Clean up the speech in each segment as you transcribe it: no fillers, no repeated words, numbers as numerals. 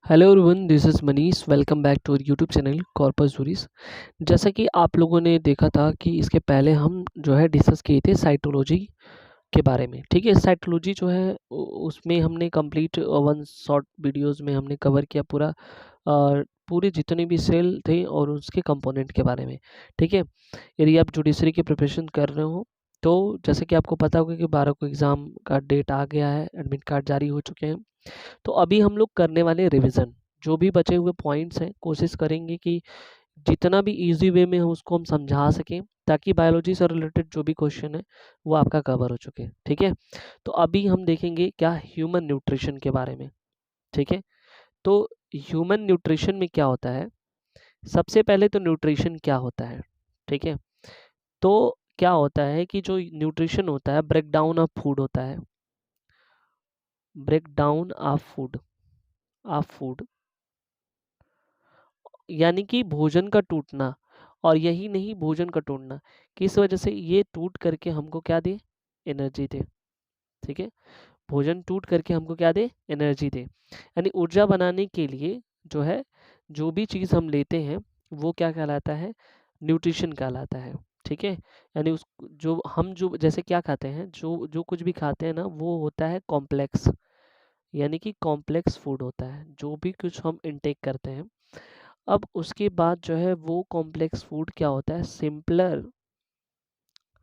Hello everyone, this is Manish. Welcome back to YouTube channel Corpus Juris. जैसा कि आप लोगों ने देखा था कि इसके पहले हम जो है डिस्कस किए थे साइटोलॉजी के बारे में। ठीक है, साइटोलॉजी जो है उसमें हमने कंप्लीट वन शॉर्ट वीडियोस में हमने कवर किया पूरा पूरे जितने भी सेल थे और उसके कंपोनेंट के बारे में। ठीक है, यदि आप जुडिशरी की प्रिपरेशन कर रहे हो तो जैसे कि आपको पता होगा कि 12 को एग्ज़ाम का डेट आ गया है, एडमिट कार्ड जारी हो चुके हैं। तो अभी हम लोग करने वाले रिवीजन, जो भी बचे हुए पॉइंट्स हैं कोशिश करेंगे कि जितना भी इजी वे में हो उसको हम समझा सकें, ताकि बायोलॉजी से रिलेटेड जो भी क्वेश्चन है वो आपका कवर हो चुके। ठीक है, तो अभी हम देखेंगे क्या ह्यूमन न्यूट्रिशन के बारे में। ठीक है, तो ह्यूमन न्यूट्रिशन में क्या होता है, सबसे पहले तो न्यूट्रिशन क्या होता है। ठीक है, तो क्या होता है कि जो न्यूट्रिशन होता है ब्रेक डाउन ऑफ फूड होता है। ब्रेक डाउन ऑफ फूड यानी कि भोजन का टूटना। और यही नहीं, भोजन का टूटना किस वजह से, ये टूट करके हमको क्या दे, एनर्जी दे। ठीक है, भोजन टूट करके हमको क्या दे, एनर्जी दे। यानी ऊर्जा बनाने के लिए जो है, जो भी चीज़ हम लेते हैं वो क्या कहलाता है, न्यूट्रिशन कहलाता है। ठीक है, यानी उस जो हम जो जैसे क्या खाते हैं, जो जो कुछ भी खाते हैं ना वो होता है कॉम्प्लेक्स, यानी कि कॉम्प्लेक्स फूड होता है जो भी कुछ हम इनटेक करते हैं। अब उसके बाद जो है वो कॉम्प्लेक्स फूड क्या होता है, सिंपलर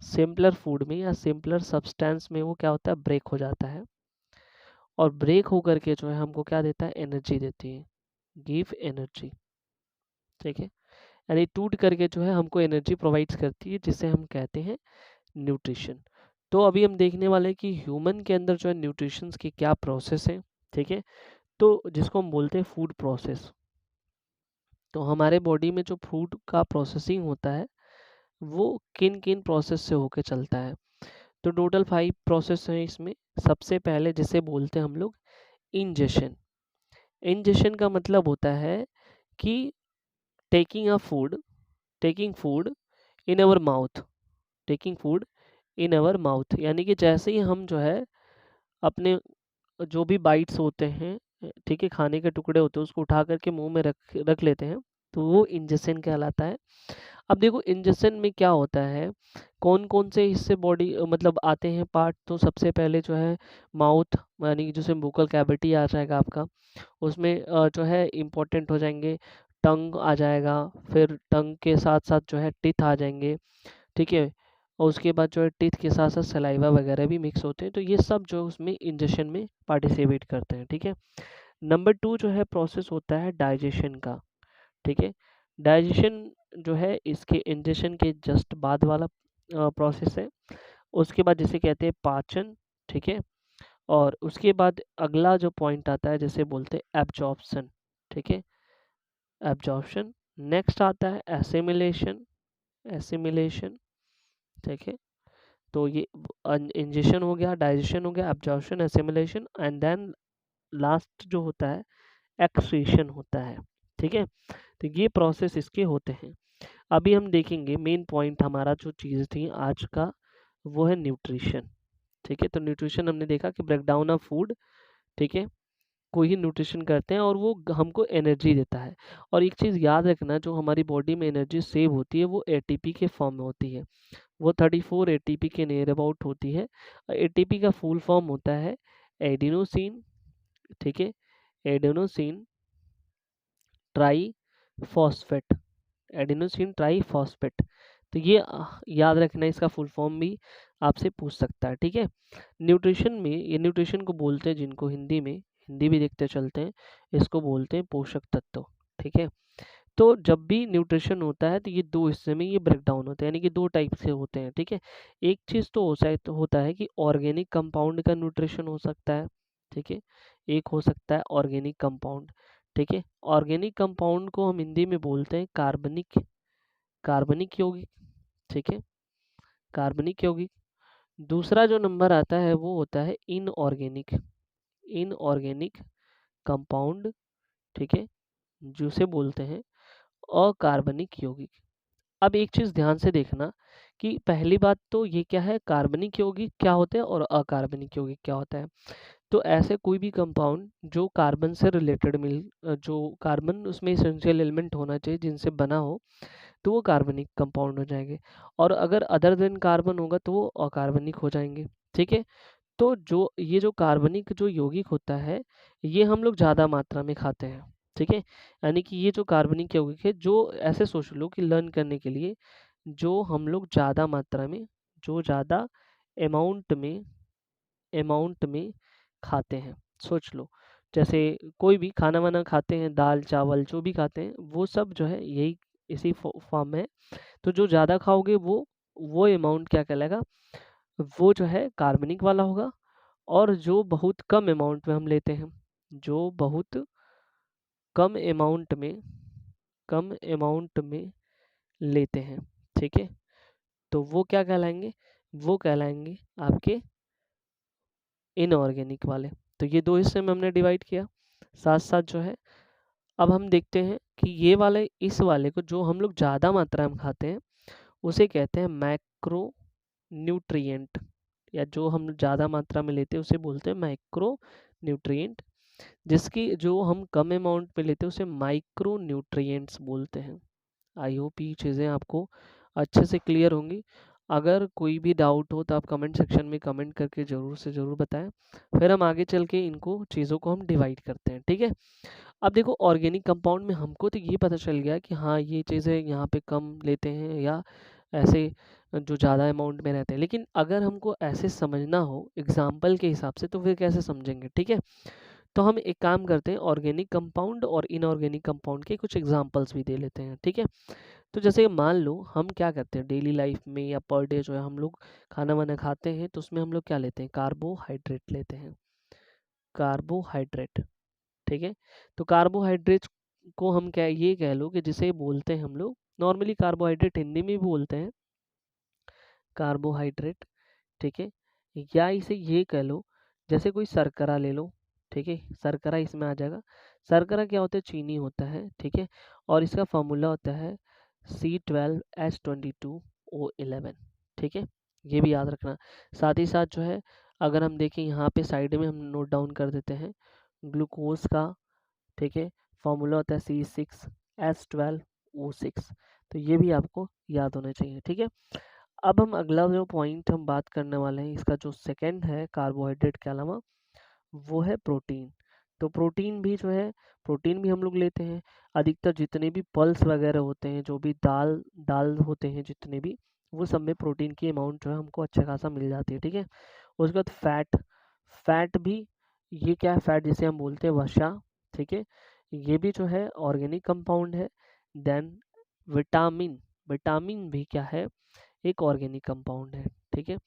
सिंपलर फूड में या सिंपलर सब्सटेंस में वो क्या होता है, ब्रेक हो जाता है। और ब्रेक होकर के जो है हमको क्या देता है, एनर्जी देती है, गिव एनर्जी। ठीक है, यानी टूट करके जो है हमको एनर्जी प्रोवाइड्स करती है, जिसे हम कहते हैं न्यूट्रिशन। तो अभी हम देखने वाले हैं कि ह्यूमन के अंदर जो है न्यूट्रिशन की क्या प्रोसेस है। ठीक है, तो जिसको हम बोलते हैं फूड प्रोसेस। तो हमारे बॉडी में जो फूड का प्रोसेसिंग होता है वो किन किन प्रोसेस से होके चलता है। तो टोटल 5 प्रोसेस हैं इसमें। सबसे पहले जिसे बोलते हैं हम लोग इंजेशन। इंजेशन का मतलब होता है कि taking a food taking food in our mouth taking food in our mouth, यानी कि जैसे ही हम जो है अपने जो भी बाइट्स होते हैं, ठीक है, खाने के टुकड़े होते हैं, उसको उठा करके मुंह में रख रख लेते हैं, तो वो इंजेशन कहलाता है। अब देखो इंजेक्शन में क्या होता है, कौन कौन से हिस्से बॉडी मतलब आते हैं पार्ट। तो सबसे पहले जो है माउथ, यानी कि जिसमें वोकल कैविटी आ जाएगा आपका, उसमें जो है इम्पोर्टेंट हो जाएंगे। टंग आ जाएगा, फिर टंग के साथ साथ जो है टीथ आ जाएंगे। ठीक है, और उसके बाद जो है टीथ के साथ साथ सलाइवा वगैरह भी मिक्स होते हैं, तो ये सब जो उसमें इंजेक्शन में पार्टिसिपेट करते हैं। ठीक है, नंबर 2 जो है प्रोसेस होता है डाइजेशन का। ठीक है, डाइजेशन जो है इसके इंजेक्शन के जस्ट बाद वाला प्रोसेस है। उसके बाद जिसे कहते हैं पाचन। ठीक है, और उसके बाद अगला जो पॉइंट आता है जिसे बोलते हैं एब्जॉर्प्शन। ठीक है, एब्जॉर्प्शन। नेक्स्ट आता है एसिमिलेशन। एसिमिलेशन। ठीक है, तो ये इंजेक्शन हो गया, डाइजेशन हो गया, absorption, assimilation, and then last जो होता है एक्सक्रीशन होता है। ठीक है, तो ये प्रोसेस इसके होते हैं। अभी हम देखेंगे मेन पॉइंट हमारा जो चीज़ थी आज का, वो है न्यूट्रिशन। ठीक है, तो न्यूट्रिशन हमने देखा कि ब्रेकडाउन ऑफ फूड, ठीक है, को ही न्यूट्रिशन करते हैं और वो हमको एनर्जी देता है। और एक चीज़ याद रखना, जो हमारी बॉडी में एनर्जी सेव होती है वो एटीपी के फॉर्म में होती है। वो 34 एटीपी के नियर अबाउट होती है। एटीपी का फुल फॉर्म होता है एडिनोसिन। ठीक है, adenosine try phosphate. Adenosine try phosphate. तो ये याद रखना, इसका फुल फॉर्म भी आपसे पूछ सकता है। ठीक है, न्यूट्रिशन में, ये न्यूट्रिशन को बोलते हैं, जिनको हिंदी में, हिंदी भी देखते चलते हैं, इसको बोलते हैं पोषक तत्व। ठीक है, तो जब भी न्यूट्रिशन होता है तो ये दो हिस्से में ये ब्रेक डाउन होता है, यानी कि दो टाइप से होते हैं। ठीक है, एक चीज़ तो होता है कि ऑर्गेनिक कंपाउंड का न्यूट्रिशन हो सकता है। ठीक है, एक हो सकता है ऑर्गेनिक कंपाउंड। ठीक है, ऑर्गेनिक कंपाउंड को हम हिंदी में बोलते हैं कार्बनिक कार्बनिक यौगिक। ठीक है, कार्बनिक यौगिक। दूसरा जो नंबर आता है वो होता है इनऑर्गेनिक इनऑर्गेनिक कंपाउंड। ठीक है, जिसे बोलते हैं अकार्बनिक यौगिक। अब एक चीज़ ध्यान से देखना कि पहली बात तो ये क्या है, कार्बनिक यौगिक क्या होते हैं और अकार्बनिक यौगिक क्या होता है। तो ऐसे कोई भी कंपाउंड जो कार्बन से रिलेटेड जो कार्बन उसमें एसेंशियल एलिमेंट होना चाहिए जिनसे बना हो, तो वो कार्बनिक कंपाउंड हो जाएंगे। और अगर अदर देन कार्बन होगा तो वो अकार्बनिक हो जाएंगे। ठीक है। तो जो ये जो कार्बनिक जो यौगिक होता है, ये हम लोग ज़्यादा मात्रा में खाते हैं। ठीक है। यानी कि ये जो कार्बनिक यौगिक है, जो ऐसे सोच लो कि लर्न करने के लिए जो हम लोग ज़्यादा मात्रा में, जो ज़्यादा अमाउंट में खाते हैं। सोच लो, जैसे कोई भी खाना वाना खाते हैं, दाल चावल जो भी खाते हैं, वो सब जो है यही इसी फॉर्म में है। तो जो ज़्यादा खाओगे वो अमाउंट क्या कहलाएगा, वो जो है कार्बनिक वाला होगा। और जो बहुत कम अमाउंट में हम लेते हैं, जो बहुत कम अमाउंट में कम अमाउंट में लेते हैं, ठीक है, तो वो क्या कहलाएंगे, वो कहलाएंगे आपके इनऑर्गेनिक वाले। तो ये दो हिस्से में हमने डिवाइड किया। साथ साथ जो है अब हम देखते हैं कि ये वाले इस वाले को जो हम लोग ज़्यादा मात्रा में खाते हैं उसे कहते हैं मैक्रो न्यूट्रिएंट, या जो हम ज़्यादा मात्रा में लेते हैं उसे बोलते हैं माइक्रो न्यूट्रिएंट। जिसकी जो हम कम अमाउंट में लेते हैं उसे माइक्रो न्यूट्रिएंट्स बोलते हैं। आई होप ये चीज़ें आपको अच्छे से क्लियर होंगी। अगर कोई भी डाउट हो तो आप कमेंट सेक्शन में कमेंट करके ज़रूर से ज़रूर बताएं, फिर हम आगे चल के इनको चीज़ों को हम डिवाइड करते हैं। ठीक है। अब देखो ऑर्गेनिक कंपाउंड में हमको तो ये पता चल गया कि हाँ ये चीज़ें यहाँ पे कम लेते हैं या ऐसे जो ज़्यादा अमाउंट में रहते हैं। लेकिन अगर हमको ऐसे समझना हो एग्जाम्पल के हिसाब से तो फिर कैसे समझेंगे। ठीक है। तो हम एक काम करते हैं, ऑर्गेनिक कंपाउंड और इनऑर्गेनिक कंपाउंड के कुछ एग्जांपल्स भी दे लेते हैं। ठीक है। तो जैसे मान लो हम क्या करते हैं डेली लाइफ में या पर डे जो है हम लोग खाना वाना खाते हैं, तो उसमें हम लोग क्या लेते हैं, कार्बोहाइड्रेट लेते हैं, कार्बोहाइड्रेट। ठीक है। तो कार्बोहाइड्रेट को हम क्या ये कह लो कि जिसे बोलते हैं हम लोग नॉर्मली कार्बोहाइड्रेट हिंदी में भी बोलते हैं कार्बोहाइड्रेट। ठीक है। या इसे ये कह लो, जैसे कोई शर्करा ले लो। ठीक है। शर्करा इसमें आ जाएगा। शर्करा क्या होता है, चीनी होता है। ठीक है। और इसका फॉर्मूला होता है C12H22O11। ठीक है। ये भी याद रखना। साथ ही साथ जो है अगर हम देखें यहाँ पे साइड में हम नोट डाउन कर देते हैं ग्लूकोज का। ठीक है। फॉर्मूला होता है C6H12O6। तो ये भी आपको याद होना चाहिए। ठीक है। अब हम अगला जो पॉइंट हम बात करने वाले हैं, इसका जो सेकंड है कार्बोहाइड्रेट के अलावा, वो है प्रोटीन। तो प्रोटीन भी जो है, प्रोटीन भी हम लोग लेते हैं। अधिकतर जितने भी पल्स वगैरह होते हैं, जो भी दाल दाल होते हैं जितने भी, वो सब में प्रोटीन की अमाउंट जो है हमको अच्छा खासा मिल जाती है। ठीक है। उसके बाद फैट, फैट भी, ये क्या है, फैट जिसे हम बोलते हैं वसा। ठीक है। ये भी जो है ऑर्गेनिक कंपाउंड है। देन विटामिन, विटामिन भी क्या है, एक ऑर्गेनिक कंपाउंड है। ठीक है।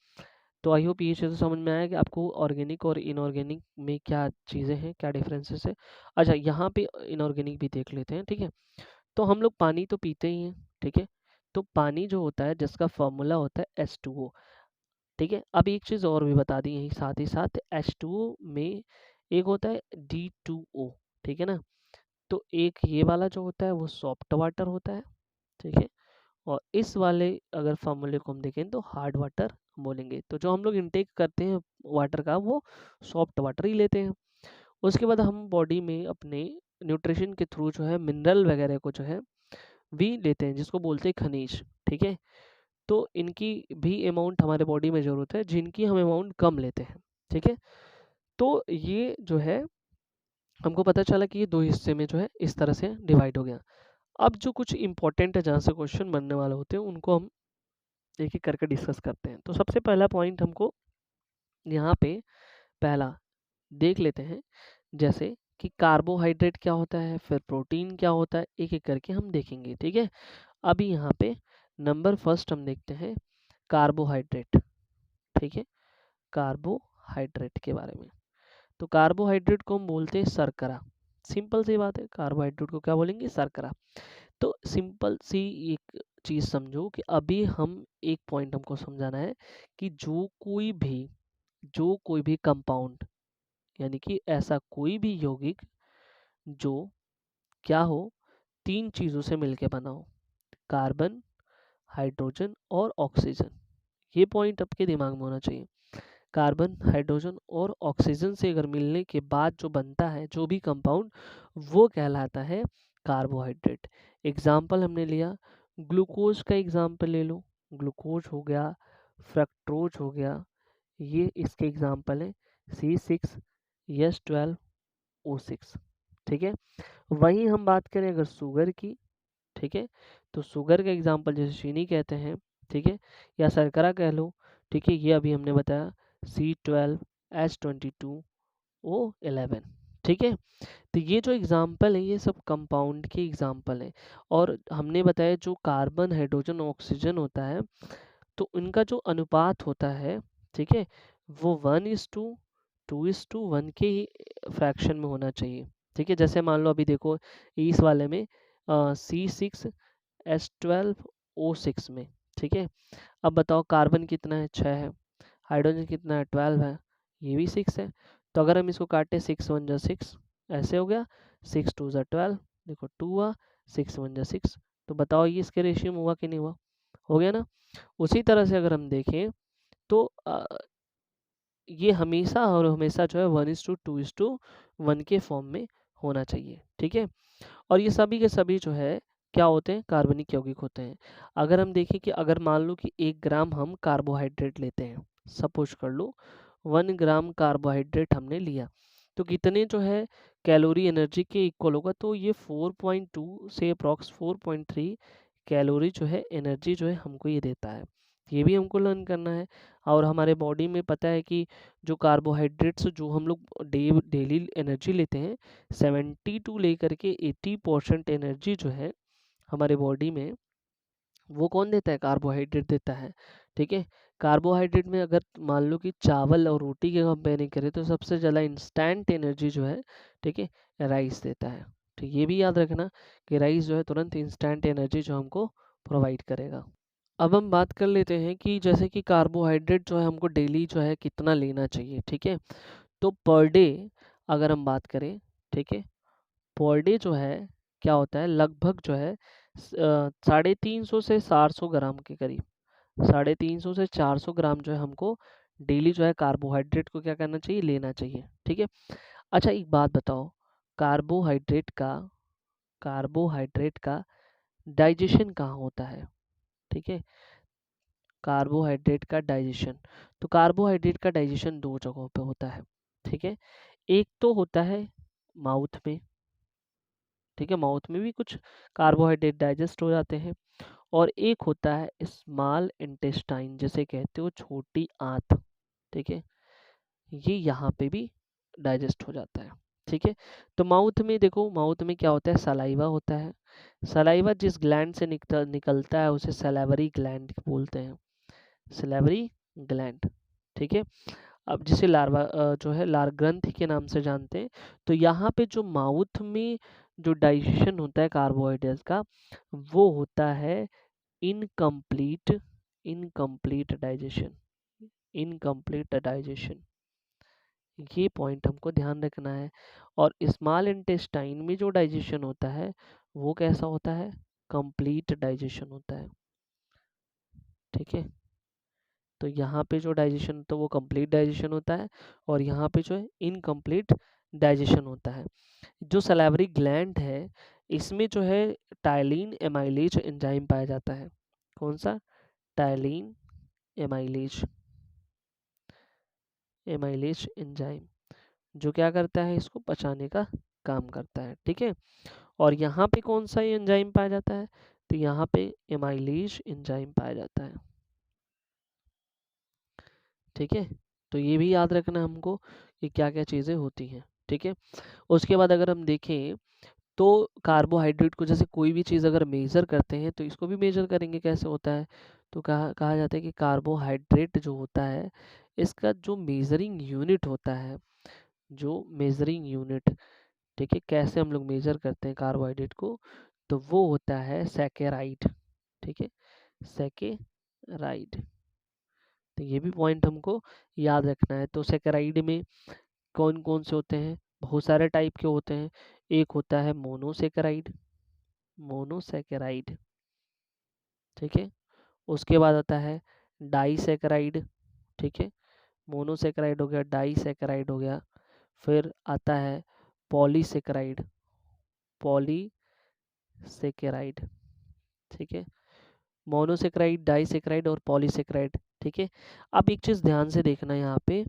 तो आई होप ये चीज़ें समझ में आया कि आपको ऑर्गेनिक और इनऑर्गेनिक में क्या चीज़ें हैं, क्या डिफरेंसेस है। अच्छा यहाँ पे इनऑर्गेनिक भी देख लेते हैं। ठीक है। तो हम लोग पानी तो पीते ही हैं। ठीक है। तो पानी जो होता है जिसका फॉर्मूला होता है H2O। ठीक है। अब एक चीज़ और भी बता दी यहीं साथ ही साथ, H2O में एक होता है D2O। ठीक है ना। तो एक ये वाला जो होता है वो सॉफ्ट वाटर होता है। ठीक है। और इस वाले अगर फॉर्मूले को हम देखें तो हार्ड वाटर बोलेंगे। तो जो हम लोग इनटेक करते हैं वाटर का वो सॉफ्ट वाटर ही लेते हैं। उसके बाद हम बॉडी में अपने न्यूट्रिशन के थ्रू जो है मिनरल वगैरह को जो है भी लेते हैं, जिसको बोलते हैं खनिज। ठीक है। तो इनकी भी अमाउंट हमारे बॉडी में ज़रूरत है, जिनकी हम अमाउंट कम लेते हैं। ठीक है। तो ये जो है हमको पता चला कि ये दो हिस्से में जो है इस तरह से डिवाइड हो गया। अब जो कुछ इंपॉर्टेंट है जहाँ से क्वेश्चन बनने वाले होते हैं उनको हम एक एक करके डिस्कस करते हैं। तो सबसे पहला पॉइंट हमको यहाँ पे पहला देख लेते हैं, जैसे कि कार्बोहाइड्रेट क्या होता है, फिर प्रोटीन क्या होता है, एक एक करके हम देखेंगे। ठीक है। अभी यहाँ पे नंबर फर्स्ट हम देखते हैं कार्बोहाइड्रेट। ठीक है। कार्बोहाइड्रेट के बारे में, तो कार्बोहाइड्रेट को हम बोलते हैं शर्करा। सिंपल सी बात है, कार्बोहाइड्रेट को क्या बोलेंगे, शर्करा। तो सिंपल सी एक चीज़ समझो कि अभी हम एक पॉइंट हमको समझाना है कि जो कोई भी कंपाउंड, यानी कि ऐसा कोई भी यौगिक जो क्या हो, तीन चीज़ों से मिलके बना हो, कार्बन, हाइड्रोजन और ऑक्सीजन। ये पॉइंट आपके दिमाग में होना चाहिए। कार्बन, हाइड्रोजन और ऑक्सीजन से अगर मिलने के बाद जो बनता है जो भी कंपाउंड, वो कहलाता है कार्बोहाइड्रेट। एग्जाम्पल हमने लिया, ग्लूकोज का एग्जाम्पल ले लो, ग्लूकोज हो गया, फ्रक्टोज हो गया, ये इसके एग्जाम्पल हैं, C6H12O6। ठीक है। वहीं हम बात करें अगर शुगर की, ठीक है, तो शुगर का एग्जाम्पल जैसे चीनी कहते हैं, ठीक है, या शर्करा कह लो, ठीक है, ये अभी हमने बताया C12H22O11। ठीक है। तो ये जो एग्जाम्पल है ये सब कंपाउंड के एग्जाम्पल हैं। और हमने बताया जो कार्बन, हाइड्रोजन, ऑक्सीजन होता है, तो इनका जो अनुपात होता है, ठीक है, वो 1:2:1 के ही फ्रैक्शन में होना चाहिए। ठीक है। जैसे मान लो अभी देखो इस वाले में C6H12O6 में, ठीक है, अब बताओ कार्बन कितना है, 6 है, हाइड्रोजन कितना है, 12 है, ये भी 6 है। तो अगर हम इसको काटे 6 1 जा 6, ऐसे हो गया, 6 2 जा 12, देखो 2 हुआ, 6 1 जा 6। तो बताओ ये इसके रेशियो में हुआ कि नहीं हुआ, हो गया ना। उसी तरह से अगर हम देखें तो ये हमेशा और हमेशा जो है 1:2:1 के फॉर्म में होना चाहिए। ठीक है। और ये सभी के सभी जो है क्या होते हैं, कार्बनिक यौगिक होते हैं। अगर हम देखें कि अगर मान लो कि 1 ग्राम हम कार्बोहाइड्रेट लेते हैं, सपोज कर लो 1 ग्राम कार्बोहाइड्रेट हमने लिया, तो कितने जो है कैलोरी एनर्जी के इक्वल होगा, तो ये 4.2 से अप्रॉक्स 4.3 कैलोरी जो है एनर्जी जो है हमको ये देता है। ये भी हमको लर्न करना है। और हमारे बॉडी में पता है कि जो कार्बोहाइड्रेट्स जो हम लोग डेली एनर्जी लेते हैं, 72 लेकर के 80% एनर्जी जो है हमारे बॉडी में, वो कौन देता है, कार्बोहाइड्रेट देता है। ठीक है। कार्बोहाइड्रेट में अगर मान लो कि चावल और रोटी के कंपेयरिंग करें तो सबसे ज़्यादा इंस्टेंट एनर्जी जो है, ठीक है, राइस देता है। ठीक, ये भी याद रखना कि राइस जो है तुरंत इंस्टेंट एनर्जी जो हमको प्रोवाइड करेगा। अब हम बात कर लेते हैं कि जैसे कि कार्बोहाइड्रेट जो है हमको डेली जो है कितना लेना चाहिए। ठीक है। तो पर डे अगर हम बात करें, ठीक है, पर डे जो है क्या होता है, लगभग जो है 350 से 400 ग्राम के करीब, 350 से 400 ग्राम जो है हमको डेली जो है कार्बोहाइड्रेट को क्या करना चाहिए, लेना चाहिए। ठीक है। अच्छा एक बात बताओ, कार्बोहाइड्रेट का कार्बोहाइड्रेट का डाइजेशन कहाँ होता है। ठीक है। कार्बोहाइड्रेट का डाइजेशन, तो कार्बोहाइड्रेट का डाइजेशन दो जगहों पे होता है। ठीक है। एक तो होता है माउथ में, ठीक है, माउथ में भी कुछ कार्बोहाइड्रेट डाइजेस्ट हो जाते हैं। और एक होता है स्मॉल इंटेस्टाइन, जैसे कहते हो छोटी आंत, ठीक है, ये यहाँ पे भी डाइजेस्ट हो जाता है। ठीक है। तो माउथ में देखो, माउथ में क्या होता है, सलाइवा होता है। सलाइवा जिस ग्लैंड से निकलता है उसे सलाइवरी ग्लैंड बोलते हैं, सलाइवरी ग्लैंड। ठीक है। अब जिसे लार्वा जो है लार ग्रंथि के नाम से जानते हैं। तो यहाँ पे जो माउथ में जो डाइजेशन होता है कार्बोहाइड्रेट का, वो होता है incomplete incomplete digestion, incomplete digestion. ये पॉइंट हमको ध्यान रखना है। और स्मॉल इंटेस्टाइन में जो डाइजेशन होता है वो कैसा होता है, कंप्लीट डाइजेशन होता है। ठीक है। तो यहाँ पे जो डाइजेशन तो वो कंप्लीट डाइजेशन होता है, और यहाँ पे जो है इनकम्प्लीट डाइजेशन होता है। जो सलाइवरी ग्लैंड है इसमें जो है टाइलिन एमाइलेज एंजाइम पाया जाता है। कौन सा, टाइलिन एमाइलेज एमाइलेज एंजाइम, जो क्या करता है, इसको पचाने का काम करता है। ठीक है। और यहाँ पे कौन सा एंजाइम पाया जाता है, तो यहाँ पे एमाइलेज एंजाइम पाया जाता है। ठीक है। तो ये भी याद रखना हमको कि क्या क्या चीज़ें होती हैं। ठीक है। उसके बाद अगर हम देखें तो कार्बोहाइड्रेट को, जैसे कोई भी चीज़ अगर मेज़र करते हैं तो इसको भी मेज़र करेंगे, कैसे होता है, तो कहा कहा जाता है कि कार्बोहाइड्रेट जो होता है इसका जो मेज़रिंग यूनिट होता है, जो मेज़रिंग यूनिट, ठीक है, कैसे हम लोग मेज़र करते हैं कार्बोहाइड्रेट को, तो वो होता है सैकेराइड। ठीक है, सैकेराइड। तो ये भी पॉइंट हमको याद रखना है। तो सैकेराइड में कौन कौन से होते हैं, बहुत सारे टाइप के होते हैं। एक होता है मोनोसैकेराइड, मोनोसैकेराइड। ठीक है। उसके बाद आता है डाइसैकेराइड। ठीक है। मोनोसेकेराइड हो गया, डाईसेकेराइड हो गया, फिर आता है पॉलीसेकेराइड, पॉलीसेकेराइड, ठीक है, मोनोसेकेराइड, डाईसेकेराइड और पॉलीसेकेराइड, ठीक है। अब एक चीज़ ध्यान से देखना यहाँ पे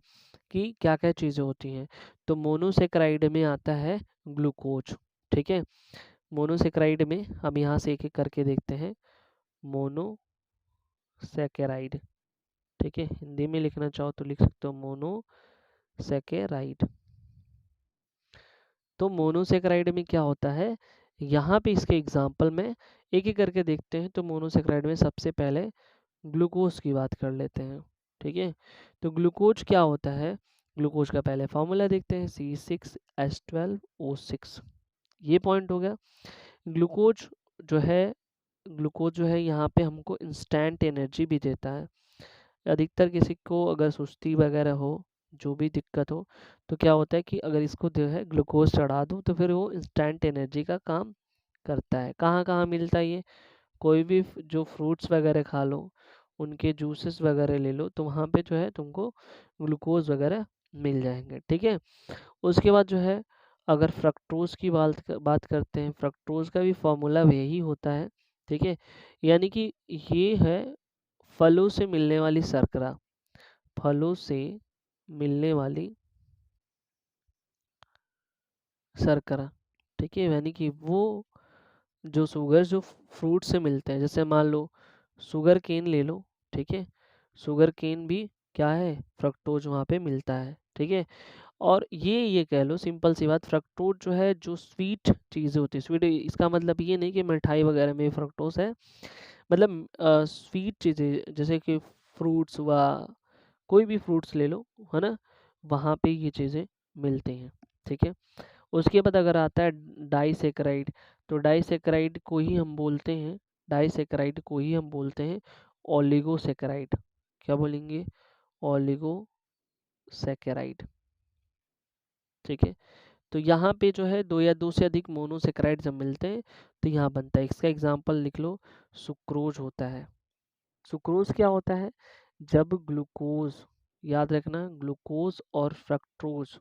कि क्या क्या चीज़ें होती हैं। तो मोनोसेकेराइड में आता है ग्लूकोज, ठीक है। मोनोसेकेराइड में हम यहाँ से एक एक करके देखते हैं। मोनोसेकेराइड, ठीक है, हिंदी में लिखना चाहो तो लिख सकते हो मोनोसेकेराइड। तो मोनोसेकेराइड में क्या होता है, यहाँ पे इसके एग्जाम्पल में एक एक करके देखते हैं। तो मोनोसेकेराइड में सबसे पहले ग्लूकोज की बात कर लेते हैं, ठीक है। तो ग्लूकोज क्या होता है, ग्लूकोज का पहले फॉर्मूला देखते हैं, C6H12O6, ये पॉइंट हो गया। ग्लूकोज जो है, ग्लूकोज जो है यहाँ पे हमको इंस्टेंट एनर्जी भी देता है। अधिकतर किसी को अगर सुस्ती वगैरह हो, जो भी दिक्कत हो, तो क्या होता है कि अगर इसको जो है ग्लूकोज चढ़ा दो तो फिर वो इंस्टेंट एनर्जी का काम करता है। कहाँ कहाँ मिलता है ये, कोई भी जो फ्रूट्स वगैरह खा लो, उनके जूसेस वगैरह ले लो, तो वहाँ पे जो है तुमको ग्लूकोज वगैरह मिल जाएंगे, ठीक है। उसके बाद जो है अगर फ्रक्टोज की बात करते हैं, फ्रक्टोज का भी फॉर्मूला यही होता है, ठीक है। यानी कि ये है फलों से मिलने वाली शर्करा, फलों से मिलने वाली शर्करा, ठीक है। यानी कि वो जो शुगर जो फ्रूट से मिलते हैं, जैसे मान लो शुगर केन ले लो, ठीक है, शुगर केन भी क्या है, फ्रक्टोज वहाँ पे मिलता है, ठीक है। और ये कह लो सिंपल सी बात, फ्रक्टोज जो है जो स्वीट चीज़ें होती है, स्वीट इसका मतलब ये नहीं कि मिठाई वगैरह में फ्रक्टोज है, मतलब स्वीट चीज़ें जैसे कि फ्रूट्स हुआ, कोई भी फ्रूट्स ले लो, है ना, वहाँ पे ये चीज़ें मिलती हैं, ठीक है। उसके बाद अगर आता है डाईसेकेराइड, तो डाईसेकेराइड को ही हम बोलते हैं, डाईसेकेराइड को ही हम बोलते हैं ओलिगोसेकेराइड। क्या बोलेंगे, ओलिगोसेकेराइड, ठीक है। तो यहाँ पे जो है दो या दो से अधिक मोनोसेकेराइड जब मिलते हैं तो यहाँ बनता है, इसका एग्जांपल लिख लो, सुक्रोज होता है। सुक्रोज क्या होता है, जब ग्लूकोज, याद रखना ग्लूकोज और फ्रक्टोज,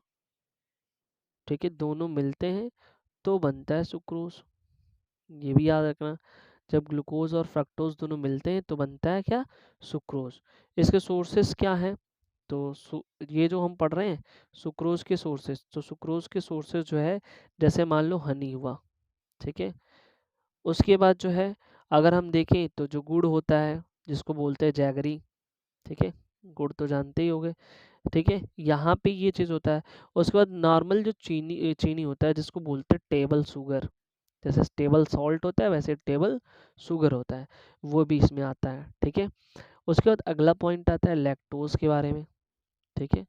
ठीक है, दोनों मिलते हैं तो बनता है सुक्रोज, ये भी याद रखना। जब ग्लूकोज और फ्रक्टोज दोनों मिलते हैं तो बनता है क्या, सुक्रोज। इसके सोर्सेस क्या हैं, तो ये जो हम पढ़ रहे हैं सुक्रोज के सोर्सेस, तो सुक्रोज के सोर्सेस जो है जैसे मान लो हनी हुआ, ठीक है। उसके बाद जो है अगर हम देखें तो जो गुड़ होता है जिसको बोलते हैं जैगरी, ठीक है, गुड़ तो जानते ही होंगे, ठीक है, यहाँ पे ये चीज़ होता है। उसके बाद नॉर्मल जो चीनी चीनी होता है जिसको बोलते हैं टेबल शुगर, जैसे टेबल सॉल्ट होता है वैसे टेबल शुगर होता है, वो भी इसमें आता है, ठीक है। उसके बाद अगला पॉइंट आता है लैक्टोज के बारे में, ठीक है,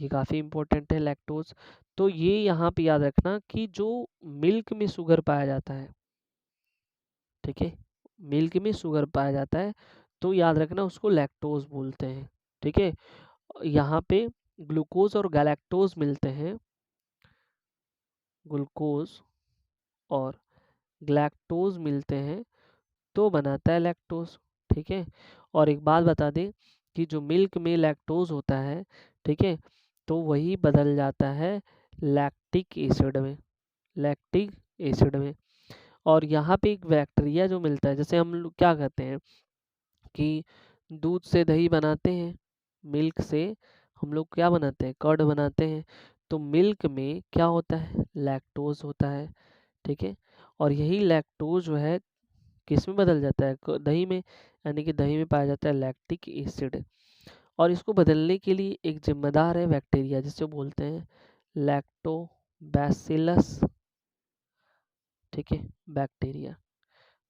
ये काफ़ी इंपॉर्टेंट है लैक्टोज। तो ये यहाँ पे याद रखना कि जो मिल्क में शुगर पाया जाता है, ठीक है, मिल्क में शुगर पाया जाता है तो याद रखना उसको लैक्टोज बोलते हैं, ठीक है। यहाँ पे ग्लूकोज और गैलेक्टोज मिलते हैं, ग्लूकोज और ग्लैक्टोज मिलते हैं तो बनाता है लैक्टोज, ठीक है। और एक बात बता दें कि जो मिल्क में लैक्टोज होता है, ठीक है, तो वही बदल जाता है लैक्टिक एसिड में, लैक्टिक एसिड में। और यहाँ पे एक बैक्टीरिया जो मिलता है, जैसे हम लोग क्या कहते हैं कि दूध से दही बनाते हैं, मिल्क से हम लोग क्या बनाते हैं, कर्ड बनाते हैं, तो मिल्क में क्या होता है, लैक्टोज होता है, ठीक है। और यही लैक्टोज जो है किस में बदल जाता है, दही में, यानी कि दही में पाया जाता है लैक्टिक एसिड। और इसको बदलने के लिए एक जिम्मेदार है बैक्टीरिया जिसे बोलते हैं लैक्टोबैसिलस, ठीक है, बैक्टीरिया।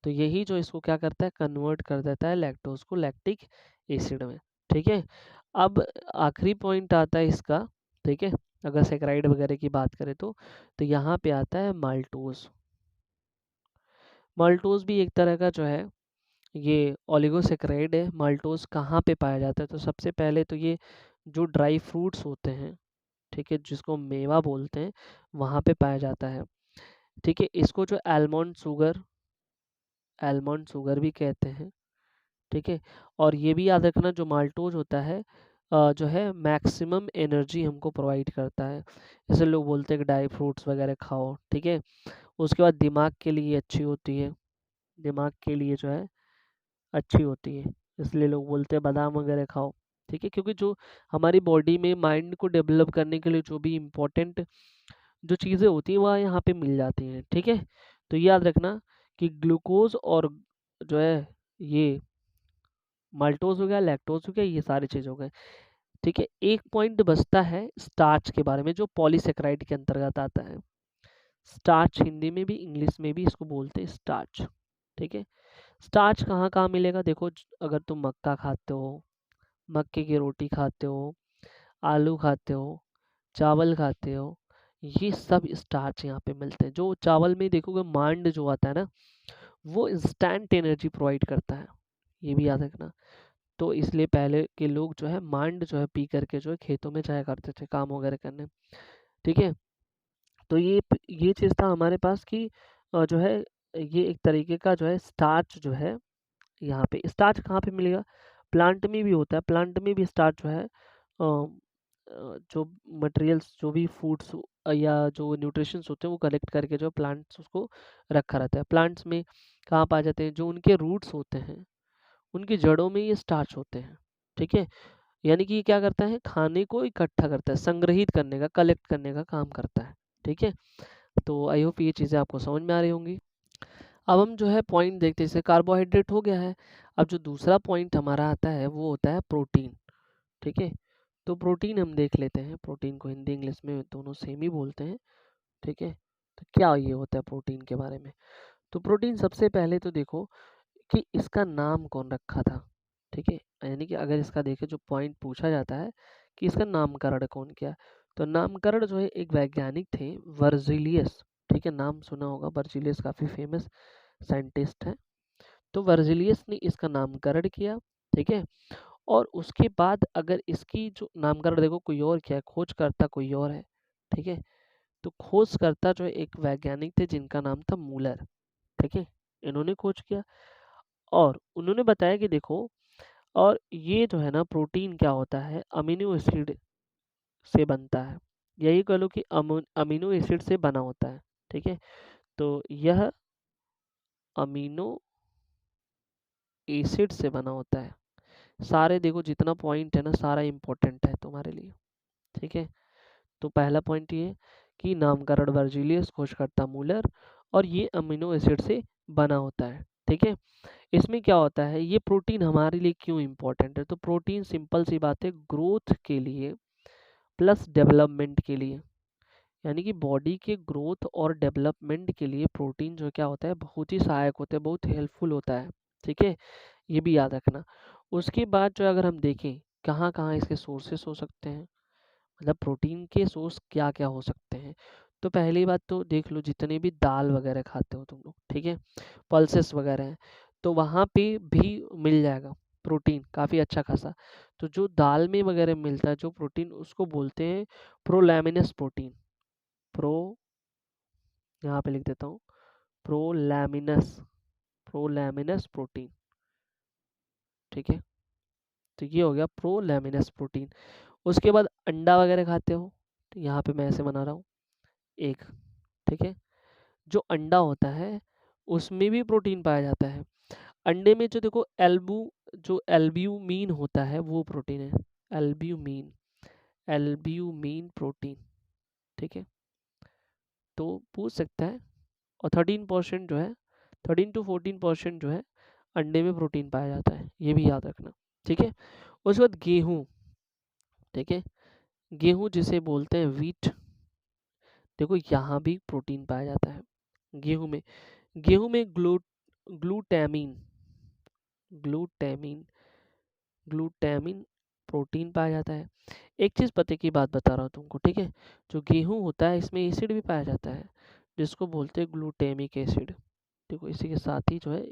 तो यही जो इसको क्या करता है, कन्वर्ट कर देता है लैक्टोज को लैक्टिक एसिड में, ठीक है। अब आखिरी पॉइंट आता है इसका, ठीक है, अगर सेक्राइड वगैरह की बात करें तो यहाँ पे आता है माल्टोज। माल्टोज भी एक तरह का जो है ये ओलिगोसेक्राइड है। माल्टोज कहाँ पे पाया जाता है, तो सबसे पहले तो ये जो ड्राई फ्रूट्स होते हैं, ठीक है, जिसको मेवा बोलते हैं, वहाँ पे पाया जाता है, ठीक है। इसको जो आलमंड शुगर भी कहते हैं, ठीक है। और ये भी याद रखना जो माल्टोज होता है जो है मैक्सिमम एनर्जी हमको प्रोवाइड करता है। जैसे लोग बोलते हैं कि ड्राई फ्रूट्स वगैरह खाओ, ठीक है। उसके बाद दिमाग के लिए अच्छी होती है, दिमाग के लिए जो है अच्छी होती है, इसलिए लोग बोलते हैं बादाम वगैरह खाओ, ठीक है। क्योंकि जो हमारी बॉडी में माइंड को डेवलप करने के लिए जो भी इम्पोर्टेंट जो चीज़ें होती हैं वह यहाँ पे मिल जाती हैं, ठीक है। तो ये याद रखना कि ग्लूकोज और जो है ये माल्टोज हो गया, लैक्टोज हो गया, ये सारी चीज़ हो गए, ठीक है। एक पॉइंट बचता है स्टार्च के बारे में, जो पॉलीसेकेराइड के अंतर्गत आता है। स्टार्च हिंदी में भी इंग्लिश में भी इसको बोलते हैं स्टार्च, ठीक है। स्टार्च कहाँ कहाँ मिलेगा, देखो अगर तुम मक्का खाते हो, मक्के की रोटी खाते हो, आलू खाते हो, चावल खाते हो, ये सब स्टार्च यहाँ पे मिलते हैं। जो चावल में देखोगे मांड जो आता है ना, वो इंस्टेंट एनर्जी प्रोवाइड करता है, ये भी याद रखना। तो इसलिए पहले के लोग जो है मांड जो है पी करके जो है खेतों में जाया करते थे काम वगैरह करने, ठीक है। तो ये चीज़ था हमारे पास कि जो है ये एक तरीके का जो है स्टार्च जो है यहाँ पे। स्टार्च कहाँ पे मिलेगा, प्लांट में भी होता है, प्लांट में भी स्टार्च जो है जो मटेरियल्स जो भी फूड्स या जो न्यूट्रिशंस होते हैं वो कलेक्ट करके जो प्लांट्स उसको रखा रहता है। प्लांट्स में कहाँ पाए जाते हैं, जो उनके रूट्स होते हैं उनकी जड़ों में ये स्टार्च होते हैं, ठीक है। यानी कि ये क्या करता है, खाने को इकट्ठा करता है, संग्रहित करने का, कलेक्ट करने का काम करता है, ठीक है। तो आई होप ये चीज़ें आपको समझ में आ रही होंगी। अब हम जो है पॉइंट देखते हैं, जैसे कार्बोहाइड्रेट हो गया है। अब जो दूसरा पॉइंट हमारा आता है वो होता है प्रोटीन, ठीक है। तो प्रोटीन हम देख लेते हैं, प्रोटीन को हिंदी इंग्लिश में दोनों सेम ही बोलते हैं, ठीक है। तो क्या ये होता है प्रोटीन के बारे में, तो प्रोटीन सबसे पहले तो देखो कि इसका नाम कौन रखा था, ठीक है। यानी कि अगर इसका देखें जो पॉइंट पूछा जाता है कि इसका नामकरण कौन किया, तो नामकरण जो है एक वैज्ञानिक थे वर्जिलियस, ठीक है। नाम सुना होगा, वर्जिलियस काफ़ी फेमस साइंटिस्ट है। तो वर्जिलियस ने इसका नामकरण किया, ठीक है। और उसके बाद अगर इसकी जो नामकरण देखो कोई और क्या है, खोजकर्ता कोई और है, ठीक है। तो खोजकर्ता जो है एक वैज्ञानिक थे जिनका नाम था मूलर, ठीक है। इन्होंने खोज किया और उन्होंने बताया कि देखो, और ये जो है ना प्रोटीन क्या होता है, अमीनो एसिड से बनता है, यही कह लो कि अमीनो एसिड से बना होता है, ठीक है। तो यह अमीनो एसिड से बना होता है। सारे देखो जितना पॉइंट है ना सारा इम्पोर्टेंट है तुम्हारे लिए, ठीक है। तो पहला पॉइंट ये कि नामकरण वर्जिलियस, खोजकर्ता मूलर, और ये अमीनो एसिड से बना होता है, ठीक है। इसमें क्या होता है, ये प्रोटीन हमारे लिए क्यों इम्पोर्टेंट है, तो प्रोटीन सिंपल सी बात है ग्रोथ के लिए प्लस डेवलपमेंट के लिए, यानी कि बॉडी के ग्रोथ और डेवलपमेंट के लिए प्रोटीन जो क्या होता है बहुत ही सहायक होता है, बहुत हेल्पफुल होता है, ठीक है। ये भी याद रखना। उसके बाद जो अगर हम देखें कहाँ कहाँ इसके सोर्सेस हो सकते हैं, मतलब प्रोटीन के सोर्स क्या क्या हो सकते हैं, तो पहली बात तो देख लो जितने भी दाल वगैरह खाते हो तुम लोग, ठीक है, पल्सेस वगैरह हैं, तो वहाँ पे भी मिल जाएगा प्रोटीन काफ़ी अच्छा खासा। तो जो दाल में वगैरह मिलता है जो प्रोटीन उसको बोलते हैं प्रोलैमिनस प्रोटीन, प्रो यहाँ पे लिख देता हूँ, प्रोलैमिनस, प्रोलैमिनस प्रोटीन, ठीक है। तो ये हो गया प्रोलैमिनस प्रोटीन। उसके बाद अंडा वगैरह खाते हो, तो यहाँ पे मैं ऐसे बना रहा हूँ एक, ठीक है। जो अंडा होता है उसमें भी प्रोटीन पाया जाता है। अंडे में जो देखो जो एल्ब्यूमिन होता है वो प्रोटीन है, एल्ब्यूमिन, एल्ब्यूमिन प्रोटीन, ठीक है। तो पूछ सकता है, और 13% जो है, 13 to 14% जो है अंडे में प्रोटीन पाया जाता है, ये भी याद रखना, ठीक है। उसके बाद गेहूँ, ठीक है, गेहूँ जिसे बोलते हैं वीट, देखो यहाँ भी प्रोटीन पाया जाता है गेहूँ में। गेहूँ में ग्लूटामीन, ग्लूटामीन, ग्लूटामिन प्रोटीन पाया जाता है। एक चीज़ पते की बात बता रहा हूँ तुमको, ठीक है। जो गेहूँ होता है इसमें एसिड भी पाया जाता है जिसको बोलते हैं ग्लूटेमिक एसिड। देखो इसी के साथ ही जो है